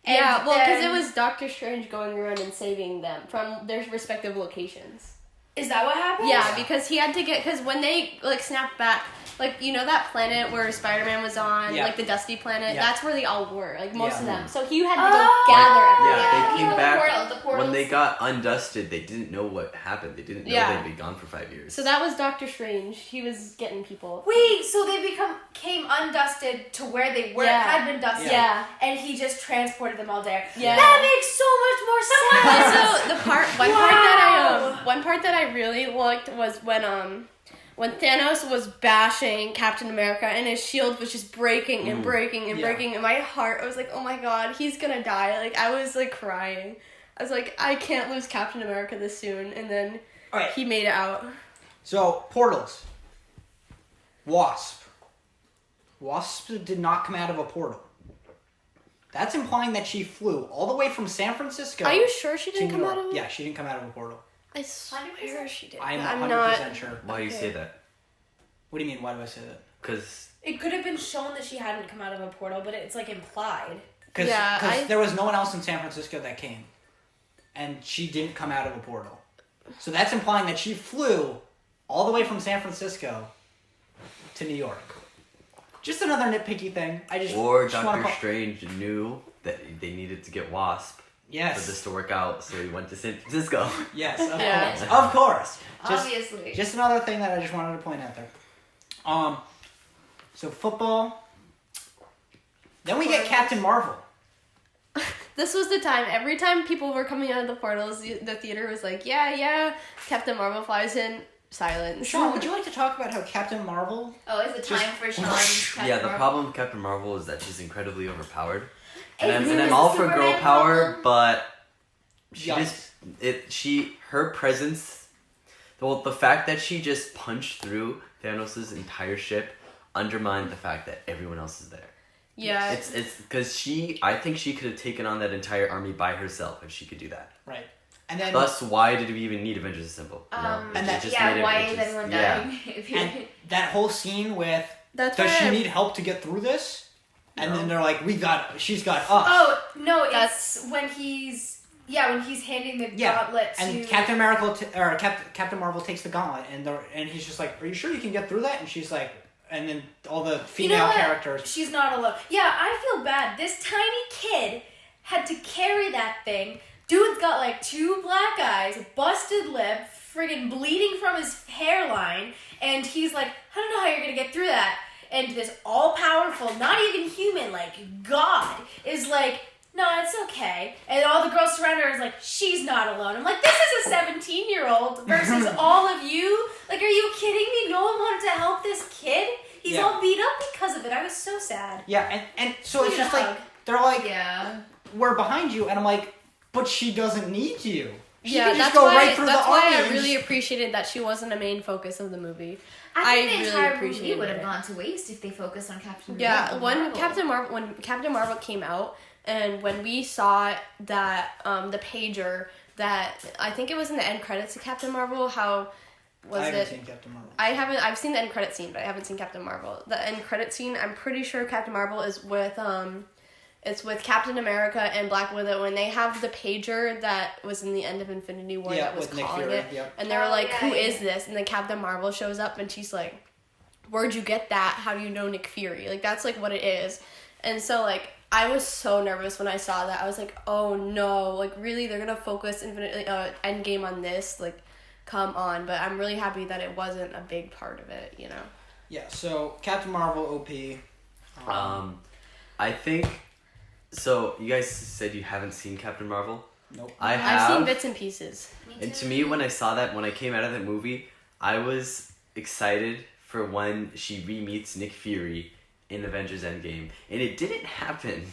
And Yeah, well, because then- it was Doctor Strange going around and saving them from their respective locations. Is that what happened? Yeah, because he had to get, because when they, like, snapped back, like, you know that planet where Spider-Man was on, Yeah. like, the Dusty planet? Yeah. That's where they all were, like, most Yeah. of them. So he had to go Oh, gather Yeah, everyone. they came the back portals. when they got undusted. They didn't know what happened. They didn't know Yeah. they'd be gone for 5 years. So that was Doctor Strange. He was getting people. Wait, so they came undusted to where they were, Yeah. had been dusted, Yeah. and he just transported them all there. Yeah. That makes so much more sense. Also, one part that I really liked was when Thanos was bashing Captain America and his shield was just breaking and breaking and Yeah. breaking. In my heart, I was like, oh my god, he's gonna die. Like, I was like crying. I was like, I can't lose Captain America this soon. And then Alright, he made it out. so portals. Wasp. Wasp did not come out of a portal. That's implying that she flew all the way from San Francisco. Are you sure she to didn't New come York. out of it? Yeah, she didn't come out of a portal. I swear 100%? she did. I'm I'm 100% not. sure. Why do you Okay. say that? What do you mean? Why do I say that? Because It could have been shown that she hadn't come out of a portal, but it's like implied. Because Yeah, there was no one else in San Francisco that came. And she didn't come out of a portal. So that's implying that she flew all the way from San Francisco to New York. Just another nitpicky thing. or just wanna Doctor Strange knew that they needed to get Wasp Yes. for this to work out, so he went to San Francisco. Yes, of Yeah. course. Of course. Obviously. Just another thing that I just wanted to point out there. So football. Then we get Captain Marvel. This was the time. Every time people were coming out of the portals, the theater was like, yeah. Captain Marvel flies in. Silence. Sean, would you like to talk about how Captain Marvel? Oh, is it time for Sean? Yeah, the problem with Captain Marvel is that she's incredibly overpowered. And Is I'm it all a for girl Superman power, problem? but Yes. her presence, well, the fact that she just punched through Thanos' entire ship undermined the fact that everyone else is there. Yeah. It's because I think she could have taken on that entire army by herself if she could do that. Right. And then Thus, why did we even need Avengers Assemble? And It that- just yeah, made it- why it is just- everyone yeah. dying? and that whole scene with That's does why she I- need help to get through this? And No. then they're like, she's got us. Oh, no, That's- it's when he's handing the Yeah, gauntlet to... and Captain Marvel takes the gauntlet, and he's just like, "Are you sure you can get through that?" And she's like, and then all the female what? characters. She's not alone. Yeah, I feel bad. This tiny kid had to carry that thing. Dude's got like 2 black eyes, busted lip, friggin' bleeding from his hairline, and he's like, I don't know how you're gonna get through that. And this all-powerful, not even human, like God, is like, no, it's okay. And all the girls surround her is like, she's not alone. I'm like, this is a 17-year-old versus all of you. Like, are you kidding me? No one wanted to help this kid? He's Yeah. all beat up because of it. I was so sad. Yeah, and so it's Need a just like hug. they're like, Yeah. "We're behind you," and I'm like, "But she doesn't need you. She Yeah, can just that's go why. right through That's the why army." I and really just- appreciated that she wasn't a main focus of the movie. I think I the really entire movie appreciated would have it. gone to waste if they focused on Captain Yeah, when Marvel. Captain Marvel came out, and when we saw that the pager that I think it was in the end credits of Captain Marvel, how was I haven't it? seen Captain Marvel. I've seen the end credit scene, but I haven't seen Captain Marvel. The end credit scene, I'm pretty sure Captain Marvel is with it's with Captain America and Black Widow, and they have the pager that was in the end of Infinity War Yeah, that was with Nick calling Fury, it. yep. And they were Oh, like, yeah, "Who is yeah. this?" And then Captain Marvel shows up, and she's like, "Where'd you get that? How do you know Nick Fury?" Like, that's like what it is. And so like I was so nervous when I saw that. I was like, "Oh no! Like really, they're gonna focus Endgame on this? Like, come on!" But I'm really happy that it wasn't a big part of it. You know. Yeah, so Captain Marvel OP. I think. So you guys said you haven't seen Captain Marvel. Nope. I have. I've seen bits and pieces. And to me, when I saw that, when I came out of that movie, I was excited for when she re-meets Nick Fury in Avengers Endgame, and it didn't happen.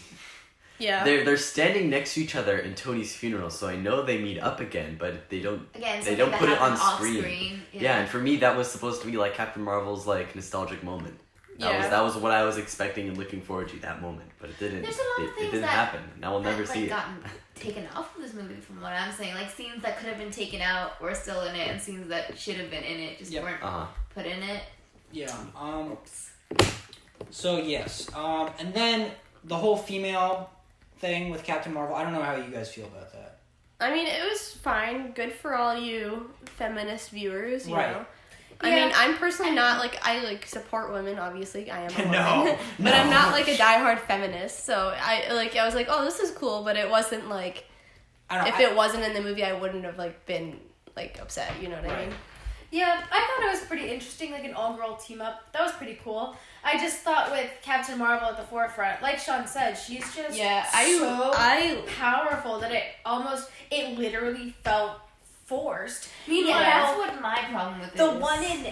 Yeah. They're standing next to each other in Tony's funeral, so I know they meet up again, but they don't. Again, They something don't that put it on happened off screen. screen. Yeah, and for me, that was supposed to be like Captain Marvel's like nostalgic moment. That was what I was expecting and looking forward to that moment, but it didn't. There's a lot of It things didn't that happen. And I will never like, see it. gotten taken off of this movie from what I'm saying. Like scenes that could have been taken out were still in it, and scenes that should have been in it just weren't put in it. Yeah. So yes. And then the whole female thing with Captain Marvel. I don't know how you guys feel about that. I mean, it was fine. Good for all you feminist viewers, you know. I Yeah. mean, I'm personally not, like, I, support women, obviously. I am a woman. No, But I'm not, a diehard feminist. So, I was like, oh, this is cool. But it wasn't, like, if it wasn't in the movie, I wouldn't have, been, upset. You know what I mean? Yeah, I thought it was pretty interesting, like an all-girl team-up. That was pretty cool. I just thought with Captain Marvel at the forefront, like Sean said, she's just so powerful that it literally felt forced. Meanwhile, that's what my problem with it the is. one in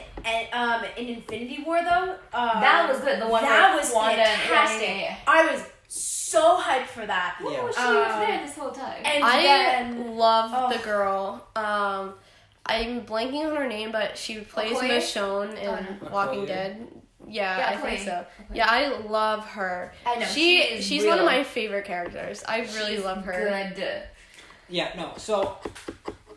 Infinity War, though, that was good. The one that with was Wanda fantastic. Yeah. I was so hyped for that. She was there this whole time. And I then, love the girl. I'm blanking on her name, but she plays Okoye? Michonne in Walking Okoye. Dead. Yeah, I think Okoye. so. Yeah, I love her. I know, She's real. one of my favorite characters. I really love her. Good. Yeah. No. So,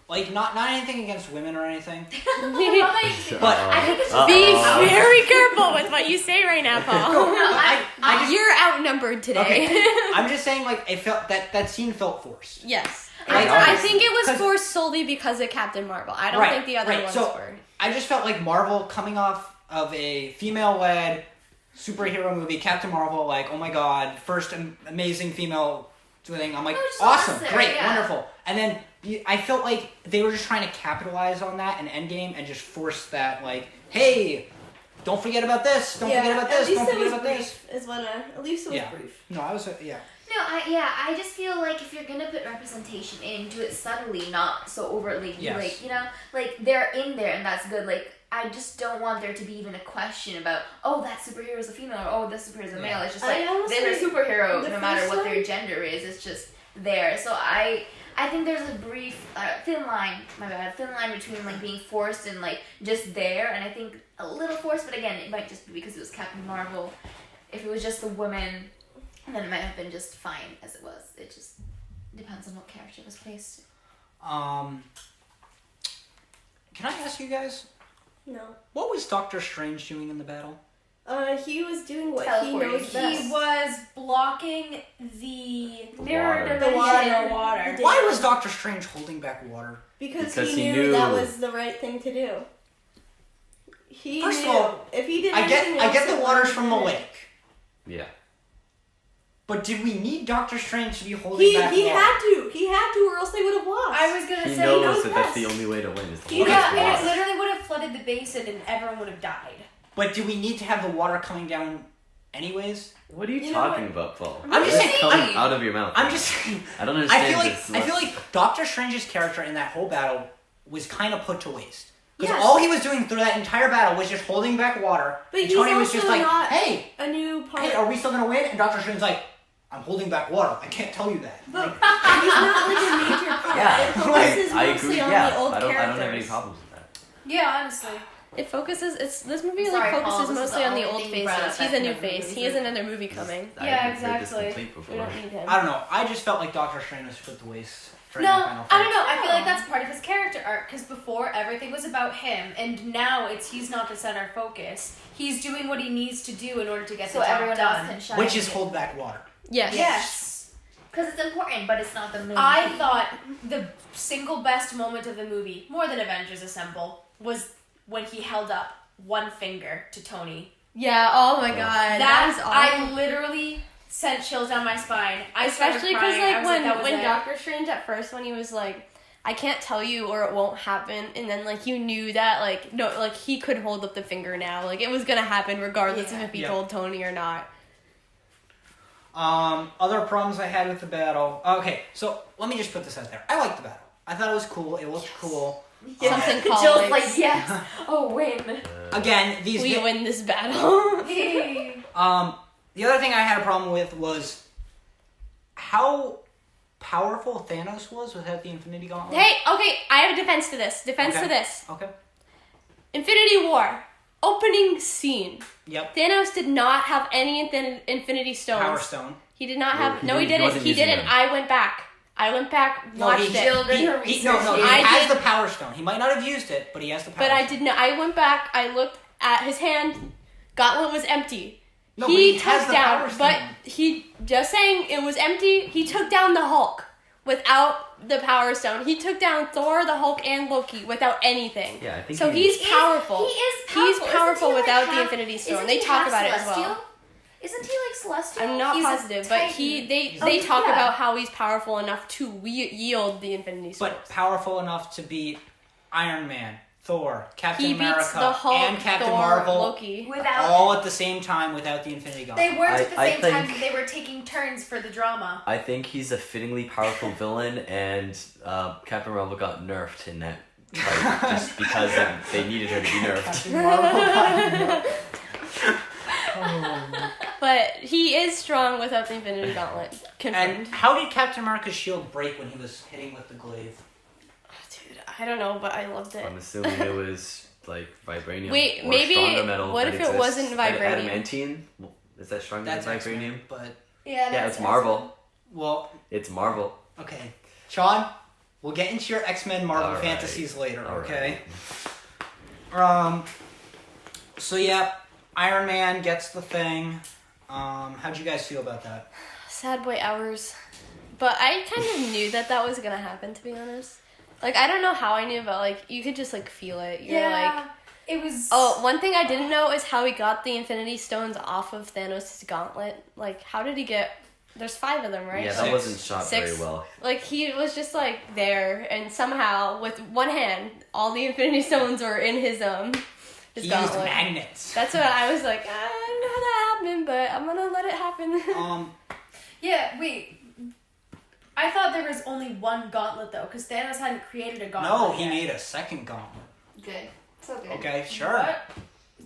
not anything against women or anything. But I think it's Be very careful with what you say right now, Paul. You're outnumbered today. Okay. I'm just saying, it felt that scene felt forced. Yes. Like, I think it was forced solely because of Captain Marvel. I don't think the other ones were. I just felt like Marvel coming off of a female-led superhero movie, Captain Marvel, oh my god, first amazing female thing. I'm like, awesome, great, wonderful. And then I felt like they were just trying to capitalize on that in Endgame and just force that, hey, don't forget about this, don't forget about this, don't forget about this. Is what at least it was brief. No, I was, yeah. No, I just feel like if you're gonna put representation in, do it subtly, not so overtly. Yes. They're in there and that's good. I just don't want there to be even a question about, oh, that superhero is a female, or oh, this superhero is a male. It's just they're a superhero no matter what their gender is. It's just there. So I think there's a brief, thin line between being forced and just there, and I think a little forced, but again, it might just be because it was Captain Marvel. If it was just the woman, then it might have been just fine as it was. It just depends on what character was placed. Can I ask you guys, No. what was Doctor Strange doing in the battle? He was doing what he Teleporting. knows best. he was blocking the Mirror Water. dimension. water. Why was Doctor Strange holding back water? Because Because he he knew knew. that was the right thing to do. He First of knew. all, If he did I get the waters from the lake. lake. Yeah. But did we need Doctor Strange to be holding back He water? had to, or else they would have lost. I was gonna He say knows that that's the only way to win is to hold Yeah, his and it water. literally would have flooded the basin and everyone would have died. But do we need to have the water coming down anyways? What are you, You know talking what? about, Paul? I'm just What is saying- coming out of your mouth. I'm just saying. I don't understand I feel this. like Doctor Strange's character in that whole battle was kind of put to waste. Because Yes. all he was doing through that entire battle was just holding back water. But and he's Tony was just also like, not hey, a new part. are we still going to win? And Doctor Strange's like, I'm holding back water. I can't tell you that. But he's not a major part. Yeah, It focuses I mostly agree. on Yeah, the old I don't characters. have any problems with that. Yeah, honestly. It focuses. This movie Sorry, Paul, focuses this is mostly the on the only old thing you brought faces. up He's that a new never face. really He has another movie coming. I Yeah, haven't heard this exactly. complaint before. We don't need him. I don't know. I just felt like Doctor Strange was put to waste. during No, the final I don't fight. know. I feel like that's part of his character arc because before everything was about him, and now he's not the center focus. He's doing what he needs to do in order to get So the job everyone done. else can shine. Which is hold back water. Yes. Yes. Because it's important, but it's not the main I thing. thought the single best moment of the movie, more than Avengers Assemble, was when he held up one finger to Tony. Yeah. Oh my God. That is awesome. I literally sent chills down my spine. I Especially because because when it. Doctor Strange at first when he was like, I can't tell you or it won't happen, and then you knew that he could hold up the finger now, it was gonna happen regardless of if he told Tony or not. Other problems I had with the battle. Okay, so let me just put this out there. I liked the battle. I thought it was cool. It looked cool. Something Jill's called like, yes. Oh, win. Again, we win this battle. The other thing I had a problem with was how powerful Thanos was without the Infinity Gauntlet. Hey, okay, I have a defense to this. Okay. To this. Okay. Infinity War. opening scene. Yep. Thanos did not have any Infinity Stones. Power Stone. He did not have. He No, he didn't- he didn't. wasn't He using didn't. them. I went back. No, Watched he, it. Jill did her he research. has did- the Power Stone. He might not have used it, but he has the Power But Stone. I did not. I went back. I looked at his hand. Gauntlet was empty. No, but he he has took the down, Power Stone. but he just saying it was empty. He took down the Hulk without the Power Stone. He took down Thor, the Hulk, and Loki without anything. Yeah, I think so. he- He's powerful. He is He's powerful. powerful Isn't he, without like, the half- Infinity Stone. isn't They he talk half about it as celestial? well. Isn't he like celestial? I'm not He's a positive, but Titan. they Oh, talk yeah. about how he's powerful enough to yield the Infinity Stone. But powerful enough to beat Iron Man, Thor, Captain He beats America, the Hulk, and Captain Thor, Marvel Loki. Without all at the same time without the Infinity Gauntlet. They weren't at the I same time. think- They were taking turns for the drama. I think he's a fittingly powerful villain, and Captain Marvel got nerfed in that fight just because they needed her to be nerfed. Captain Marvel got But he is strong without the Infinity Gauntlet. And Confirmed. how did Captain America's shield break when he was hitting with the glaive? Dude, I don't know, but I loved it. I'm assuming it was like vibranium. Wait, or maybe- stronger metal what that if it exists. wasn't vibranium? Adamantine? Is that stronger That's than X-Men, vibranium? but Yeah, it's Marvel. well, It's Marvel. okay, Sean, we'll get into your X-Men Marvel All right. fantasies later. All Okay. right. So yeah, Iron Man gets the thing. How'd you guys feel about that? Sad boy hours. But I kind of knew that was gonna happen, to be honest. Like, I don't know how I knew, but like, you could just like feel it. You're like, it was. oh, one thing I didn't know is how he got the Infinity Stones off of Thanos' gauntlet. Like, how did he get? There's 5 of them, right? Yeah, that Six. wasn't shot 6. very well. Like, he was just like there, and somehow with one hand, all the Infinity Stones were in his He used gauntlet. magnets. That's what I was like. I don't know how that happened, but I'm gonna let it happen. Yeah, wait. I thought there was only one gauntlet though, because Thanos hadn't created a gauntlet. No, he yet. made a second gauntlet. Good. So good. Okay, sure. What?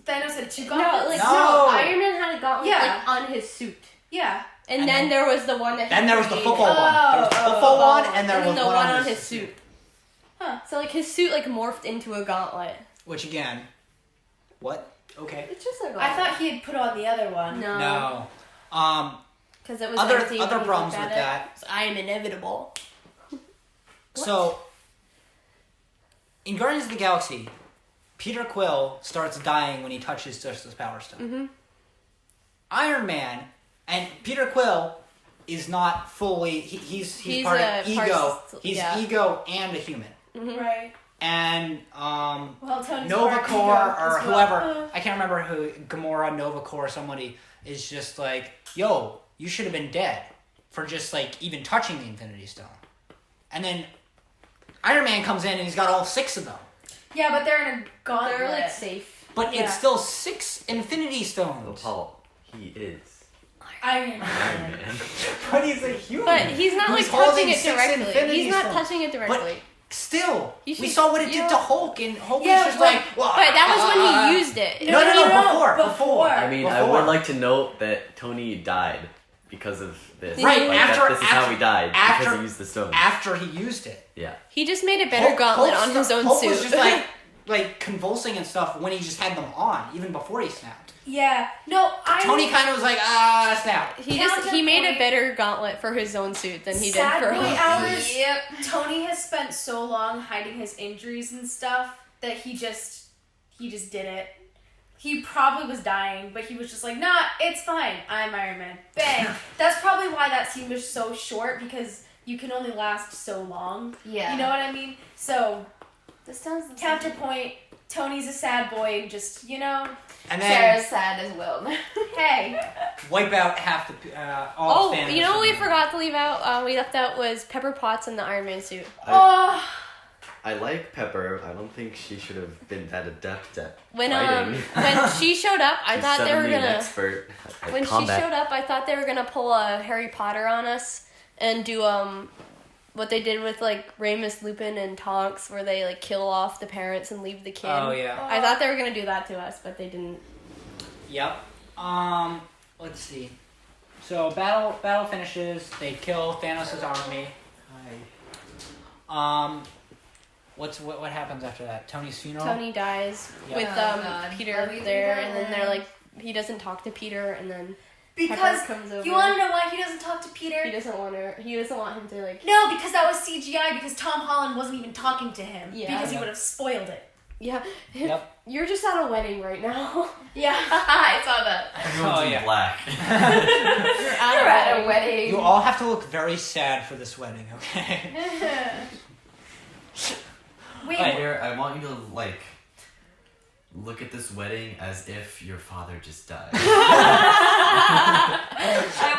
Thanos had 2 no, gauntlets. like No. no. Iron Man had a gauntlet Yeah. like on his suit, Yeah. and, And then then- there was the one that. Then he there was the created. football one. There was the football one, and there then was the one on his suit. Huh. So like his suit like morphed into a gauntlet. Which again, what? Okay. It's just a gauntlet. I thought he had put on the other one. No. Because it was Other empty when other you problems looked with at that. it. I am inevitable. So, in Guardians of the Galaxy, Peter Quill starts dying when he touches Justice Power Stone. Mm-hmm. Iron Man and Peter Quill is not fully. He's part a of ego. He's yeah. ego and a human. Right. And Well, Tony Novacor Stark or as whoever, well. I can't remember who, Gamora, Novacor, somebody is just like, yo, you should have been dead for just like even touching the Infinity Stone. And then Iron Man comes in and he's got all 6 of them. Yeah, but they're in a gauntlet. They're like safe. But Yeah. it's still 6 Infinity Oh, Stones. Paul, he is Iron Man. Iron Man. But he's a human. But he's not like who's touching holding it 6 directly. Infinity He's not Stones. touching it directly. Still, You we should- saw what it you did to Hulk, and Hulk Yeah, was just but- like, well, But that was when he used it. No, No, before. I mean, I Before. would like to note that Tony died because of this. Right, Like, after- this is how he died, because after- he used the stone. After he used it. Yeah. He just made a better gauntlet on his own Hulk suit. was just like convulsing and stuff when he just had them on, even before he snapped. Yeah. No, Tony kind of was like, snap. he made a Counterpoint. better gauntlet for his own suit than he did Sad for boy Hulk. hours. Yep. Tony has spent so long hiding his injuries and stuff that he just did it. He probably was dying, but he was just like, nah, it's fine. I'm Iron Man. Bang. That's probably why that scene was so short, because you can only last so long. Yeah. You know what I mean? So, This sounds counterpoint, Tony's a sad boy and just, And then Sarah's sad as well. hey. wipe out half the all Oh, the Thanos. you know what we forgot to leave out? We left out was Pepper Potts in the Iron Man suit. Oh, I like Pepper. I don't think she should have been that adept at When fighting. when she showed up, I She's thought they were suddenly an gonna. expert at When combat. she showed up, I thought they were gonna pull a Harry Potter on us and do what they did with like Remus Lupin and Tonks, where they like kill off the parents and leave the kid. Oh yeah. I thought they were gonna do that to us, but they didn't. Yep. Let's see. So battle finishes. They kill Thanos' army. what happens after that? Tony's funeral. Tony dies Yeah. with Oh, God. Peter Are we there, there? and then they're like, he doesn't talk to Peter, and then Because Pepper comes over. you want to know why he doesn't talk to Peter? He doesn't want him to like. No, because that was CGI. Because Tom Holland wasn't even talking to him. Yeah. Because he Yeah. would have spoiled it. Yeah. Yep. You're just at a wedding right now. Yeah. I saw that. Everyone's in yeah. black. You're At a wedding. You all have to look very sad for this wedding, okay? Wait. Here, I want you to like look at this wedding as if your father just died. I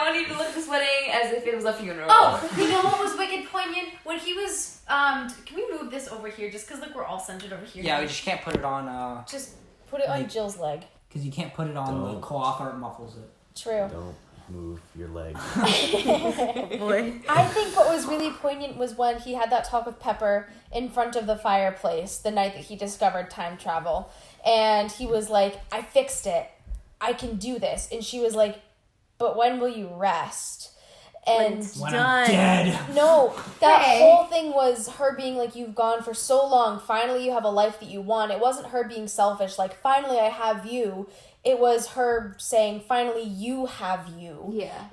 want you to look at this wedding as if it was a funeral. Oh, you know what was wicked poignant? When he was, can we move this over here? Just because, look, we're all centered over here. Yeah, we just can't put it on, Just put it on Like- Jill's leg. because you can't put it on the Don't. cloth or it muffles it. True. Don't move your leg. Boy. I think what was really poignant was when he had that talk with Pepper in front of the fireplace the night that he discovered time travel. And he was like, I fixed it. I can do this. And she was like, but when will you rest? And When Done. I'm dead. no, that Hey. whole thing was her being like, you've gone for so long. Finally, you have a life that you want. It wasn't her being selfish, like, finally, I have you. It was her saying, finally, you have you. Yeah.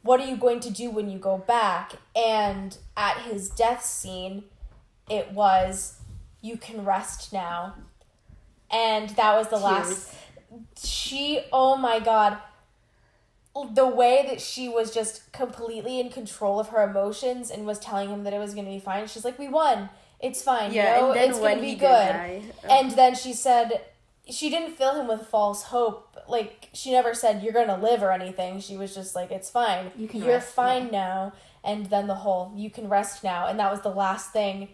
What are you going to do when you go back? And at his death scene, it was, you can rest now. And that was the last. Oh my God. The way that she was just completely in control of her emotions and was telling him that it was going to be fine. She's like, we won. It's fine. Yeah, you know? and then It's when going to be he good. did die, And then she said, she didn't fill him with false hope. Like, she never said, you're going to live or anything. She was just like, it's fine. You're rest fine now. And then the whole, you can rest now. And that was the last thing.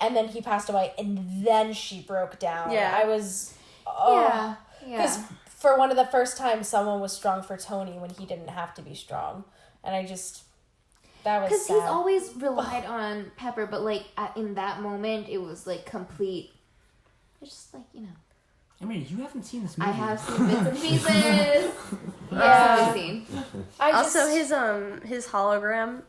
And then he passed away. And then she broke down. Yeah. I was, oh. Yeah. Because for one of the first times, someone was strong for Tony when he didn't have to be strong. And I just, that was Because sad. he's always relied on Pepper, but like in that moment, it was like complete. It's just like, you know. I mean, you haven't seen this movie. I have seen bits and pieces. Yeah. I've seen. I Also, just, his hologram,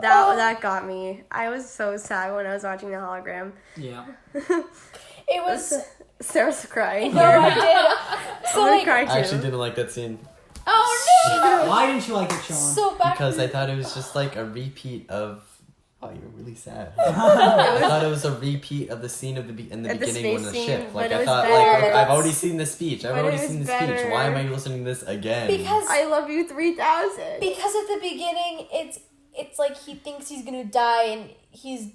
that got me. I was so sad when I was watching the hologram. Yeah. it was, Sarah's crying. no, I did. So, I'm gonna like, cry I too. actually didn't like that scene oh no! Why didn't you like it, Sean? So back because I thought it was just like a repeat of. Oh, you're really sad. I thought it was a repeat of the scene of in the At the beginning when space the scene, ship. Like but it I was thought, better. like I've already seen the speech. I've But it already was seen the speech. better. Why am I listening to this again? because I love you 3000. Because at the beginning, it's like he thinks he's gonna die and he's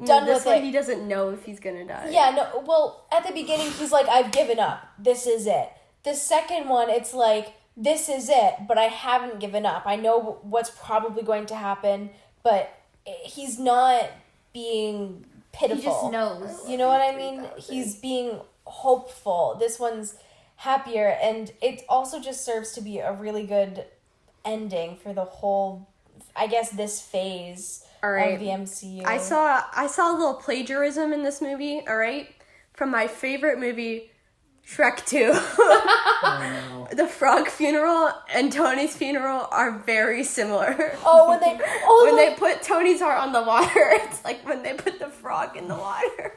done this with one, it. he doesn't know if he's gonna die. Yeah, no, well, at the beginning, he's like, I've given up. This is it. The second one, it's like, this is it, but I haven't given up. I know what's probably going to happen, but he's not being He pitiful. just knows. You know what I mean? He's being hopeful. This one's happier, and it also just serves to be a really good ending for the whole, I guess, this phase All right. of the MCU. I saw a little plagiarism in this movie, alright? From my favorite movie, Shrek 2. Oh, no. The frog funeral and Tony's funeral are very similar. Oh, when When they put Tony's heart on the water, it's like when they put the frog in the water.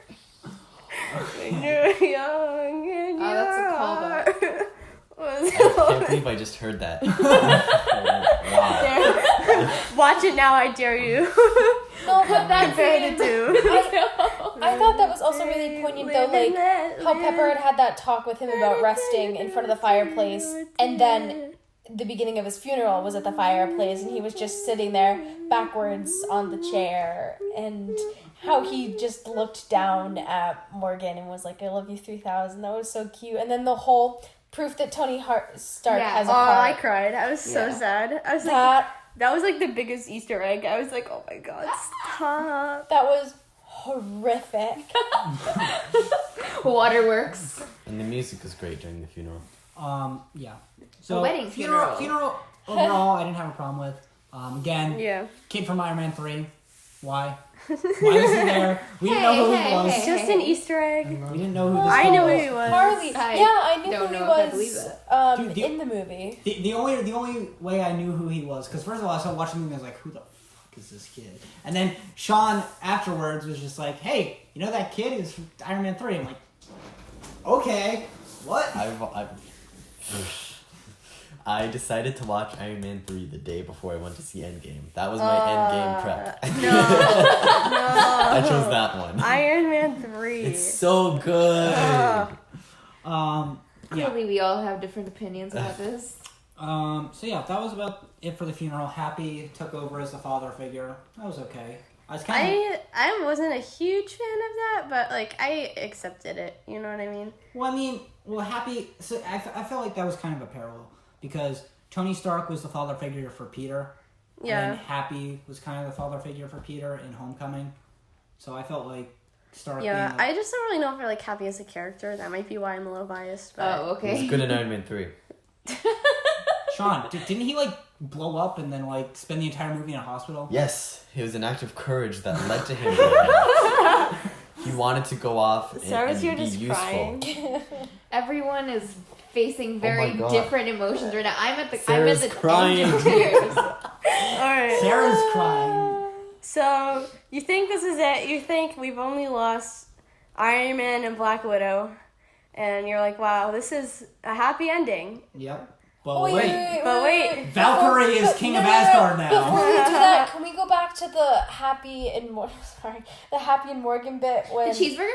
When you're young and Oh, that's a your callback. heart was I can't believe I just heard that. Wow. Watch it now, I dare you. No, but that Compare the two. I thought that was also really poignant though, like how Pepper had that talk with him about resting in front of the fireplace, and then the beginning of his funeral was at the fireplace, and he was just sitting there backwards on the chair, and how he just looked down at Morgan and was like, I love you 3000. That was so cute. And then the whole proof that Tony Stark Yeah. has a Oh, I heart. cried. I was so Yeah. sad. I was like, that was like the biggest Easter egg. I was like, oh my god, stop. That was horrific. Waterworks. And the music was great during the funeral. Yeah. So A wedding funeral funeral. overall, I didn't have a problem with. Again, Yeah. kid from Iron Man 3. Why? Why was he there? We didn't know who he was. Hey, Just an Easter egg. We didn't know who this I guy knew was. who he was. Harley. I Yeah, I knew don't who he know if I believe was it. Dude, in the movie. The only way I knew who he was, because first of all, I started watching the movie and I was like, who the fuck is this kid? And then Sean afterwards was just like, hey, you know that kid is from Iron Man 3? I'm like, okay, what? I decided to watch Iron Man 3 the day before I went to see Endgame. That was my Endgame prep. No. I chose that one. Iron Man 3. It's so good. Clearly, we all have different opinions about this. So yeah, that was about it for the funeral. Happy took over as the father figure. That was okay. I was kind of... I wasn't a huge fan of that, but like I accepted it. You know what I mean? Well, Happy. So I felt like that was kind of a parallel because Tony Stark was the father figure for Peter. Yeah. And Happy was kind of the father figure for Peter in Homecoming. So I felt like Stark. Yeah, I just don't really know if I like Happy as a character. That might be why I'm a little biased. But... Oh, okay. It was good in Iron Man 3. Sean, didn't he like blow up and then like spend the entire movie in a hospital? Yes, it was an act of courage that led to him. He wanted to go off and you're be just useful. crying. Everyone is facing Oh my very God. different emotions right now. I'm at the Sarah's crying. end of tears. Alright. Sarah's crying. So, you think this is it? You think we've only lost Iron Man and Black Widow. And you're like, wow, this is a happy ending. Yep. But Oh, wait. Valkyrie is king of Asgard now. Before we do that, can we go back to the Happy and Morgan bit when The cheeseburger?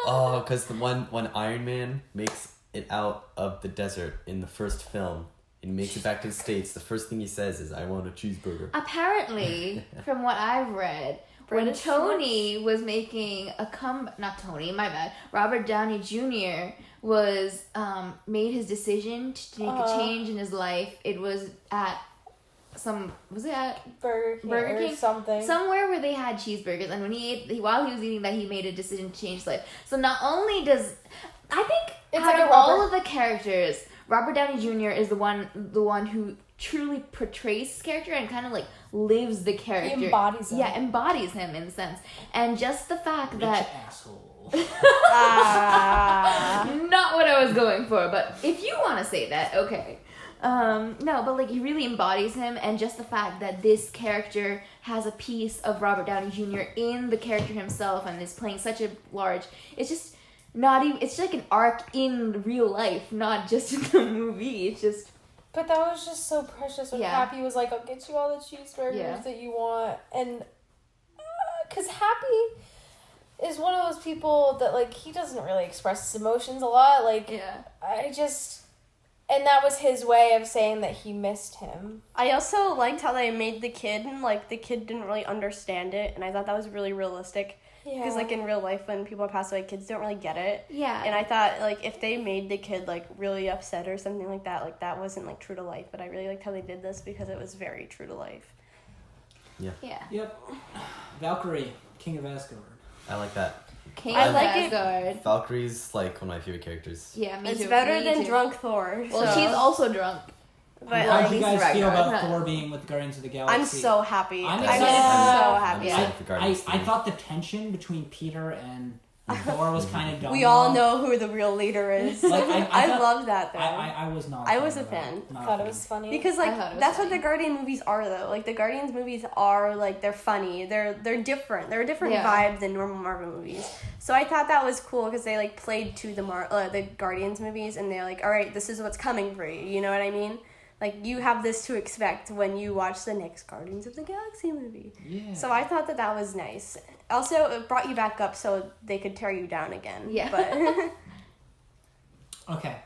Oh, because when Iron Man makes it out of the desert in the first film and makes it back to the States, the first thing he says is, I want a cheeseburger. Apparently, from what I've read, when British Tony was making a Robert Downey Jr. was made his decision to make a change in his life. It was at Burger King Burger or King? something. somewhere where they had cheeseburgers, and when while he was eating that, he made a decision to change his life. So not only does I think It's out like of a all Robert- of the characters, Robert Downey Jr. is the one who truly portrays his character and kind of like lives the character. He embodies him. Yeah, embodies him in a sense. And just the fact that asshole. not what I was going for, but if you want to say that, okay. No, but like he really embodies him, and just the fact that this character has a piece of Robert Downey Jr. in the character himself and is playing such a large, it's just not even, it's like an arc in real life, not just in the movie. It's just, But that was just so precious when Yeah. Happy was like, I'll get you all the cheeseburgers that you want. And, because Happy is one of those people that, like, he doesn't really express his emotions a lot. Like, and that was his way of saying that he missed him. I also liked how they made the kid, and like the kid didn't really understand it, and I thought that was really realistic. Yeah. Because like in real life, when people pass away, kids don't really get it. yeah. And I thought like if they made the kid like really upset or something like that wasn't like true to life. But I really liked how they did this because it was very true to life. Yeah. Yep. Valkyrie, king of Asgard. I like that. King I of like it. Asgard. Valkyrie's like one of my favorite characters. Yeah, me It's too. better Me than too. drunk Thor. Well, so- she's also drunk. But How like, do you guys Ragnarok. feel about Not- Thor being with Guardians of the Galaxy? I'm so happy. I'm I'm excited. so I'm happy. excited for I Guardians 3. thought the tension between Peter and Thor was kind of dumb. We all know who the real leader is. Like, I I thought- love that though. I was not. I was a of that. fan. Not I thought a it was funny. Because I like thought it was that's what funny. the Guardian movies are though. Like the Guardians movies are like they're funny. They're different. They're a different Yeah. vibe than normal Marvel movies. So I thought that was cool because they like played to the Guardians movies and they're like, all right, this is what's coming for you. You know what I mean? Like you have this to expect when you watch the next Guardians of the Galaxy movie. Yeah. So I thought that was nice. Also, it brought you back up so they could tear you down again. Yeah. But Okay.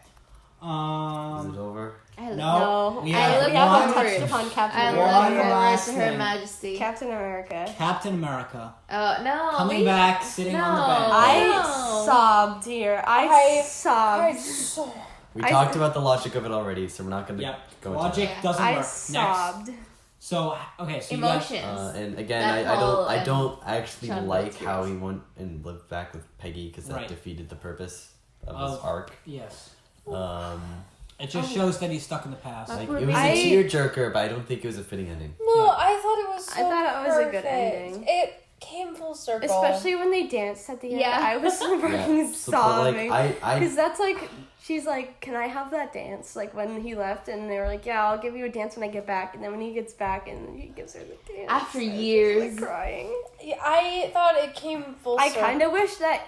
Is it over? I love No. no, We I have look we haven't forward. touched upon Captain I America. love One her last to Her thing. Majesty. Captain America. Captain America Oh no! coming back, sitting on the No. bench. I No. sobbed here. I I sobbed. so We I talked said- about the logic of it already, so we're not going to Yep. go into Logic Yeah. doesn't I work. sobbed. Next. So okay, so you guys, Emotions. And again, That I whole, don't actually Sean like Boat's how tears. he went and lived back with Peggy because that Right. defeated the purpose of his Of- arc. yes, Um, it just shows that he's stuck in the past. like poor it was I- a tearjerker, but I don't think it was a fitting ending. no. Yeah. I thought it was. So I thought it was a good perfect. ending. It came full circle. Especially when they danced at the end. Yeah. I was fucking So, but, sobbing. I Because that's like, she's like, can I have that dance? Like when he left, and they were like, yeah, I'll give you a dance when I get back. And then when he gets back, and he gives her the dance. After I was just, years. like, crying. Yeah, I thought it came full I circle. kind of wish that,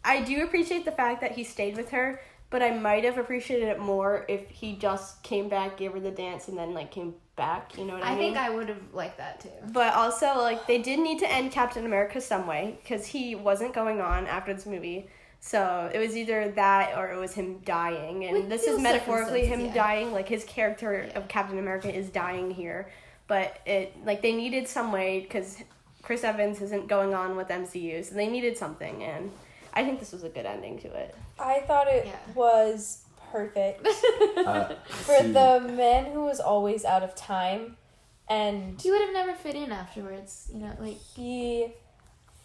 I do appreciate the fact that he stayed with her, but I might have appreciated it more if he just came back, gave her the dance, and then, like, came back, you know what I mean? think I would have liked that too. But also, like, they did need to end Captain America some way, because he wasn't going on after this movie. So it was either that or it was him dying. And With this those is metaphorically him circumstances, yeah. dying. Like, his character of Captain America is dying here. But they needed some way, because Chris Evans isn't going on with MCU, so they needed something. And I think this was a good ending to it. I thought it Yeah. was perfect. For see. the man who was always out of time, and He would have never fit in afterwards, you know, like. he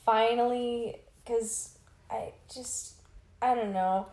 finally, because I don't know.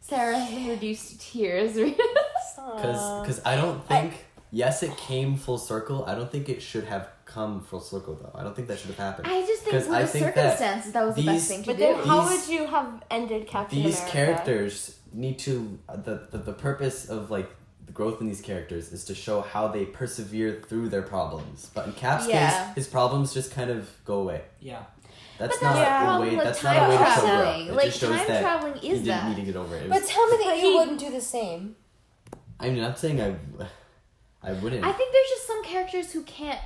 Sarah reduced to tears. Because I don't think, yes, it came full circle. I don't think it should have come full circle, though. I don't think that should have happened. I just think 'Cause with I the think that circumstances, that was the best these- thing to But do. then how These- would you have ended Captain These America? characters need to, the purpose of, like, the growth in these characters is to show how they persevere through their problems. But in Cap's Yeah. case, his problems just kind of go away. Yeah. That's But not that's the a problem way. with That's time not a way to show traveling. growth. It Like, just shows time that traveling he is didn't that. need to get over it. But tell me that But you he- wouldn't do the same. I mean, I'm saying I wouldn't. I think there's just some characters who can't.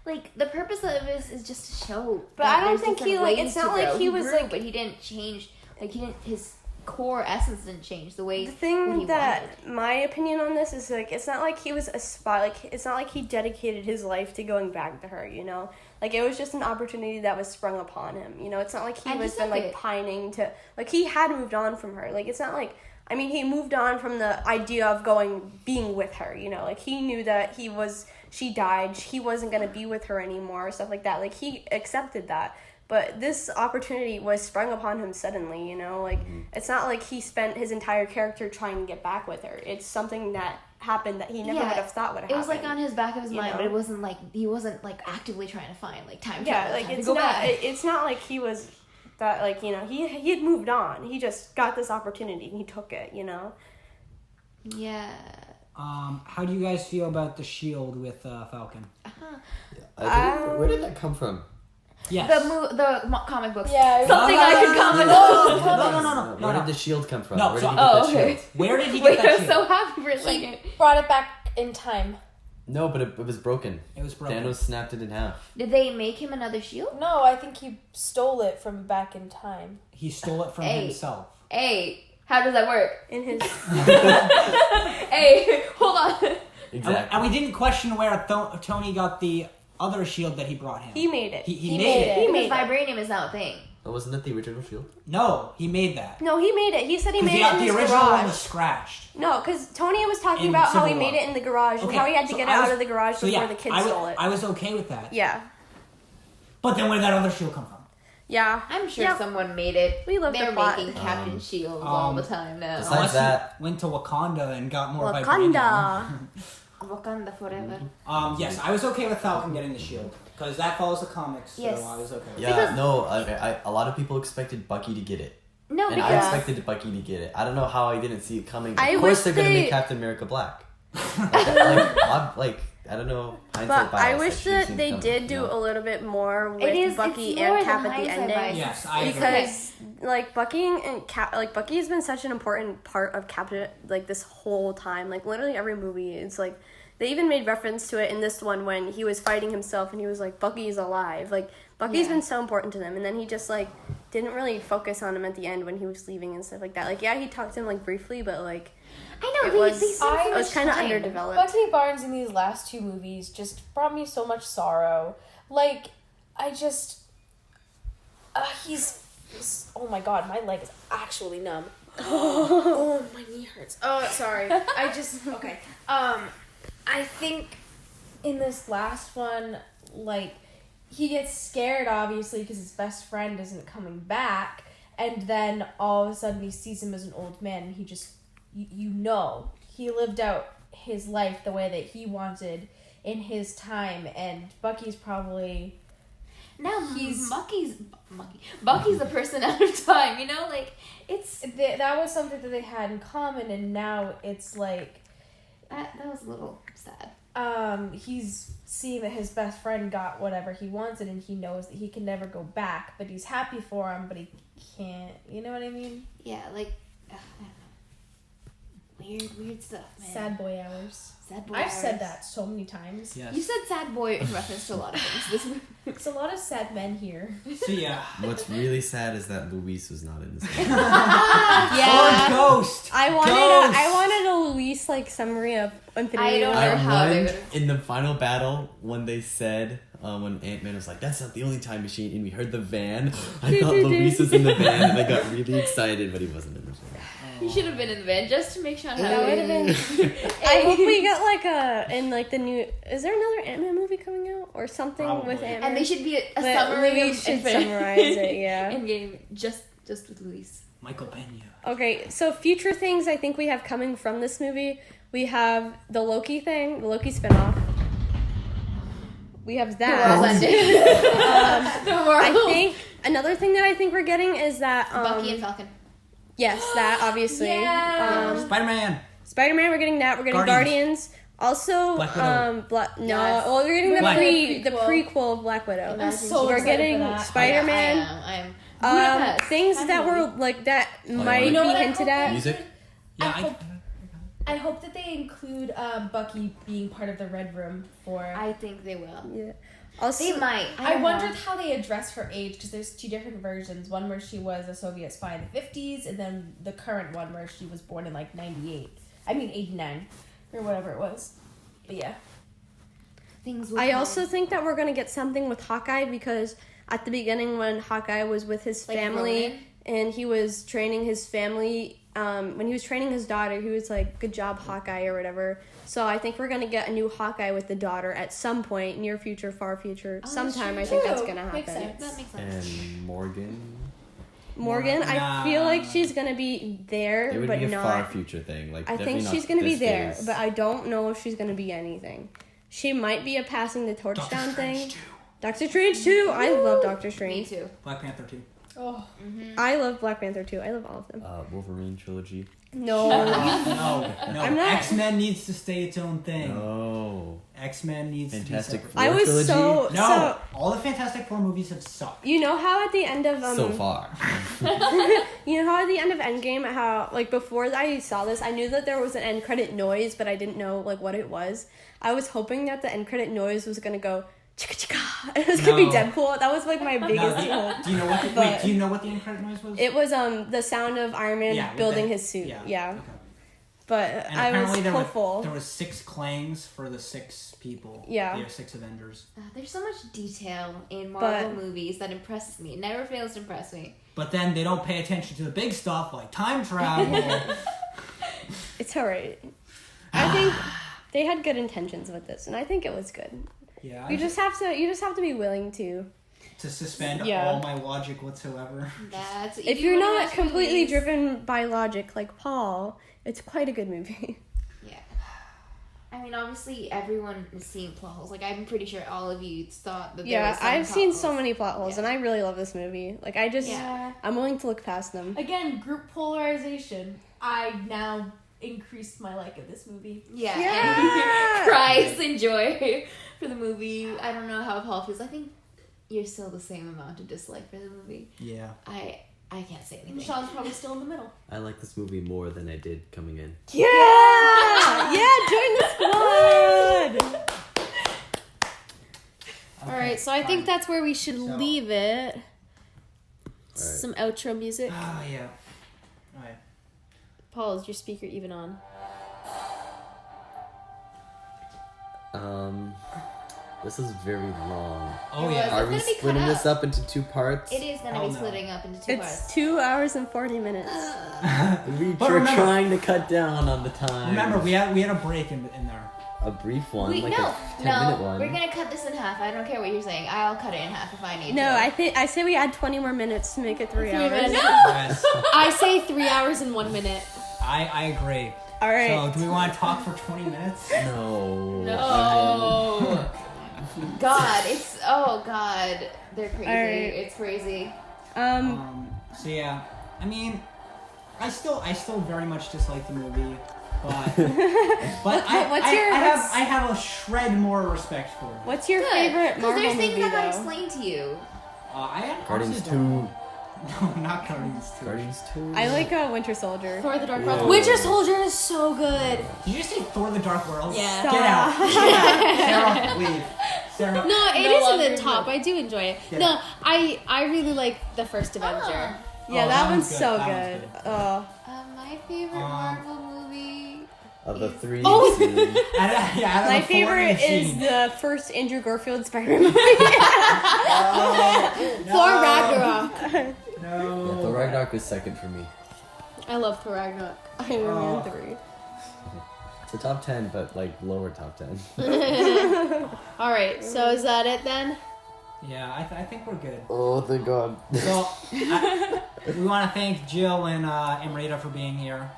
Like, the purpose of this is just to show. But that I don't there's think he, different like, ways it's to not like grow. he was, grew, like- but he didn't change. Like, his core essence didn't change the way The that thing he that wanted. my opinion on this is, like, it's not like he was a spy, like, it's not like he dedicated his life to going back to her, you know? Like, it was just an opportunity that was sprung upon him, you know? It's not like he I was just been, like like, it. pining to, like, he had moved on from her. Like, it's not like, I mean, he moved on from the idea of being with her, you know? Like, he knew that she died, he wasn't gonna be with her anymore, stuff like that. Like, he accepted that. But this opportunity was sprung upon him suddenly, you know? Like, it's not like he spent his entire character trying to get back with her. It's something that happened that he never Yeah, would have thought would have It happened. was like on his back of his You mind, know? but it wasn't like he wasn't like actively trying to find like time Yeah, travel. like, time to it's go not, back. it's not like he was that, like, you know, he had moved on. He just got this opportunity and he took it, you know? Yeah. How do you guys feel about the shield with Falcon? Where did that come from? Yes. The comic books. Yeah, Something No, I no, could no, comment no, on. no. Where did the shield come from? No, Where so- did he get Oh, that okay. shield? Where did he get Wait, that I'm shield? so happy for a he second. brought it back in time. No, but it was broken. It was broken. Thanos snapped it in half. Did they make him another shield? No, I think he stole it from back in time. He stole it from Hey. himself. Hey, how does that work? In his... Hey, hold on. Exactly. And we didn't question where Tony got the other shield that he brought him. He made it. He He made made it. it. He Because made it. vibranium is now a thing. Oh, wasn't that the original shield? No, he made that. No, he made it. He said he Because made it in the his original one garage. was scratched. No, because Tony was talking In about how he Civil War. made it in the garage and Okay, how he had to so get it I was- out of the garage So before yeah, the kids I stole it. I was okay with that. Yeah. But then where did that other shield come from? Yeah. I'm sure Yeah. someone made it. We love They're the plot. making Captain Shield all the time now. Besides Unless that- he went to Wakanda and got more Wakanda. Wakanda forever. vibranium. Yes, I was okay with Falcon getting the shield because that follows the comics. So Yes. I was okay. With Yeah, Because- no, a lot of people expected Bucky to get it. No, And I because expected Bucky to get it. I don't know how I didn't see it coming. I Of course wish they're going to they- make Captain America black. I don't know. Hindsight But I bias, wish should've that seen they coming, did do you know? a little bit more with it's Bucky more and than Cap at the hindsight ending. bias. Yes, I agree. Because like Bucky and Cap, like Bucky has been such an important part of Captain, like this whole time. Like literally every movie, it's like they even made reference to it in this one when he was fighting himself and he was like, "Bucky's alive." Like Bucky's Yeah. been so important to them, and then he just like didn't really focus on him at the end when he was leaving and stuff like that. Like yeah, he talked to him like briefly, but like I know it they was spent so I it was much kind of time. underdeveloped. Bucky Barnes in these last two movies just brought me so much sorrow. Like, I just... he's... Oh my god, my leg is actually numb. Oh, my knee hurts. Oh, sorry. I just... Okay. I think in this last one, like, he gets scared, obviously, because his best friend isn't coming back. And then all of a sudden he sees him as an old man and he just... You know, he lived out his life the way that he wanted in his time, and Bucky's probably now He's- Bucky's the person out of time, you know? Like, it's... That was something that they had in common, and now it's like That was a little sad. he's seeing that his best friend got whatever he wanted, and he knows that he can never go back, but he's happy for him, but he can't. You know what I mean? Yeah, like... I don't know. Weird stuff, man. Sad boy hours. Sad boy I've hours. said that so many times. Yes. You said sad boy in reference to a lot of things. It's a lot of sad men here. So yeah. What's really sad is that Luis was not in this movie. Yeah. Or Ghost. I wanted a Luis like summary of Infinity I don't War. know I how they won would've- in the final battle when they said, when Ant-Man was like, "That's not the only time machine," and we heard the van. I thought Luis was in the van, and I got really excited, but he wasn't in the van. He should have been in the van just to make Sean That happy. would have been. I hope we get like in like the new. Is there another Ant-Man movie coming out or something Probably. with Ant-Man? And they should be a But summary Luis of should Infinity- summarize it. Yeah. Endgame just with Luis. Michael Pena. Okay, so future things I think we have coming from this movie. We have the Loki thing, the Loki spinoff. We have The world that. ending. The world. I think another thing that I think we're getting is that Bucky and Falcon. yes, that obviously. Yeah. Spider-Man. Spider-Man, we're getting that. We're getting Guardians. Guardians. Also, Black Widow. no, Yes. well, we're getting Black- the prequel of Black Widow. I'm so we're excited getting for that. Spider-Man. I am. Budapest. Things Kind that of were movie. like that might You know be what I hinted hope at. Music? Yeah, I hope that they include Bucky being part of the Red Room for. I think they will. Yeah. Also, They might. I don't wondered know. how they address her age, because there's two different versions. One where she was a Soviet spy in the 50s, and then the current one where she was born in like 89 or whatever it was. But yeah. Things will I come. also think that we're gonna get something with Hawkeye because at the beginning when Hawkeye was with his Like family Ronan? and he was training his family, when he was training his daughter, he was like, "Good job, Hawkeye," or whatever. So I think we're gonna get a new Hawkeye with the daughter at some point, near future, far future, that's sometime. true I think too. that's gonna Makes happen. sense. That makes sense. And Morgan. Morgan, I feel like she's gonna be there, It would but be a not. far future thing. Like I definitely think not she's gonna be this there, phase. but I don't know if she's gonna be anything. She might be a passing the torch down thing. Doctor Strange too. I love Doctor Me Strange. too. Black Panther 2. Oh. I love Black Panther too. I love all of them. Wolverine trilogy. No. No, I'm not- X-Men needs to stay its own thing. Oh. X-Men needs Fantastic to be Four I was trilogy. so No, all the Fantastic Four movies have sucked. you know how at the end of So far. you know how at the end of Endgame how like before I saw this I knew that there was an end credit noise but I didn't know like what it was. I was hoping that the end credit noise was gonna go chicka chicka. It was gonna be No. Deadpool. That was like my biggest hope. Do you know what? But- Do you know what the end credit noise was? It was the sound of Iron Man Yeah, with building the- his suit. yeah, Yeah. okay. But And I was apparently hopeful. there was 6 clangs for the 6 people. Yeah. There are 6 Avengers. There's so much detail in Marvel But- movies that impresses me. It never fails to impress me. But then they don't pay attention to the big stuff like time travel. It's alright. I think they had good intentions with this, and I think it was good. yeah. You just have to be willing to. to suspend Yeah. all my logic whatsoever. That's If you you're wanna not watch completely movies- driven by logic like Paul, it's quite a good movie. Yeah. I mean, obviously, everyone is seeing plot holes. Like, I'm pretty sure all of you thought that there Yeah, was some I've plot seen holes. so many plot holes, Yeah. and I really love this movie. Like, I just, Yeah. I'm willing to look past them. Again, group polarization. I now increased my like of this movie. Yeah. Yeah. And cries in joy for the movie. I don't know how Paul feels. I think you're still the same amount of dislike for the movie. Yeah. I can't say anything. Sean's probably still in the middle. I like this movie more than I did coming in. Yeah! Yeah, join the squad! Alright, so I think that's where we should So- leave it. Alright. Some outro music. Ah, yeah. Alright. Paul, is your speaker even on? This is very long. Oh, It yeah. was. Are It's we gonna be cut splitting this up. up into 2 parts? It is going to Hell be no. splitting up into 2 It's parts. 2 hours and 40 minutes. We But were remember- trying to cut down on the time. Remember, we had a break in there. A brief one, We, like no, a 10-minute one. we're going to cut this in half. I don't care what you're saying. I'll cut it in half if I need No, to. I say we add 20 more minutes to make it 3 hours. minutes. Yes. I say 3 hours and 1 minute. I agree. Alright. So, do we want to talk for 20 minutes? No. No. God, it's Oh God, they're crazy. Alright. It's crazy. So yeah, I mean, I still very much dislike the movie, but I have a shred more respect for it. What's your favorite Because Marvel there's movie, things I gotta though? explain to you. I have Guardians honestly 2. don't- No, not Guardians 2. Guardians 2. I like Winter Soldier. Thor: The Dark Whoa. World. Winter Soldier is so good. Did you just say Thor: The Dark World? Yeah. Get out. Sarah, leave. Sarah. No, it No is in longer the top. I do enjoy it. Yeah. No, I really like the first Avenger. Yeah, Oh, that that one's one's so good. good. That one's My favorite Marvel movie. Of the three. Oh! you've seen. Out of My the four favorite we've is seen. the first Andrew Garfield Spider-Man movie. Thor Ragnarok. Yeah, No. Thor Ragnarok is second for me. I love Thor Ragnarok. Iron Man 3. It's a top 10, but like lower top 10. All right, so is that it then? Yeah, I think we're good. Oh, thank God. So, we want to thank Jill and Amrita for being here,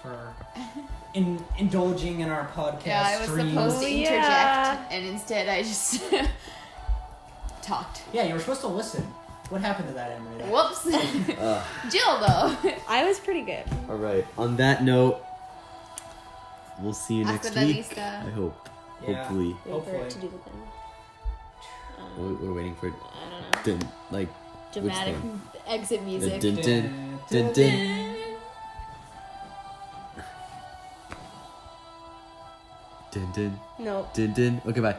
for indulging in our podcast Yeah, I was streams. supposed to Oh, interject, yeah. and instead I just talked. Yeah, you were supposed to listen. What happened to that, Amrita? Whoops. Uh, Jill, though. I was pretty good. All right. On that note, we'll see you Hasta next la week. vista. I hope. Yeah. Hopefully. Wait for Hopefully. it to do the thing. We're waiting for it. I don't know. Like Dramatic thing? exit the music. din din din din din din No. din din. Okay, bye.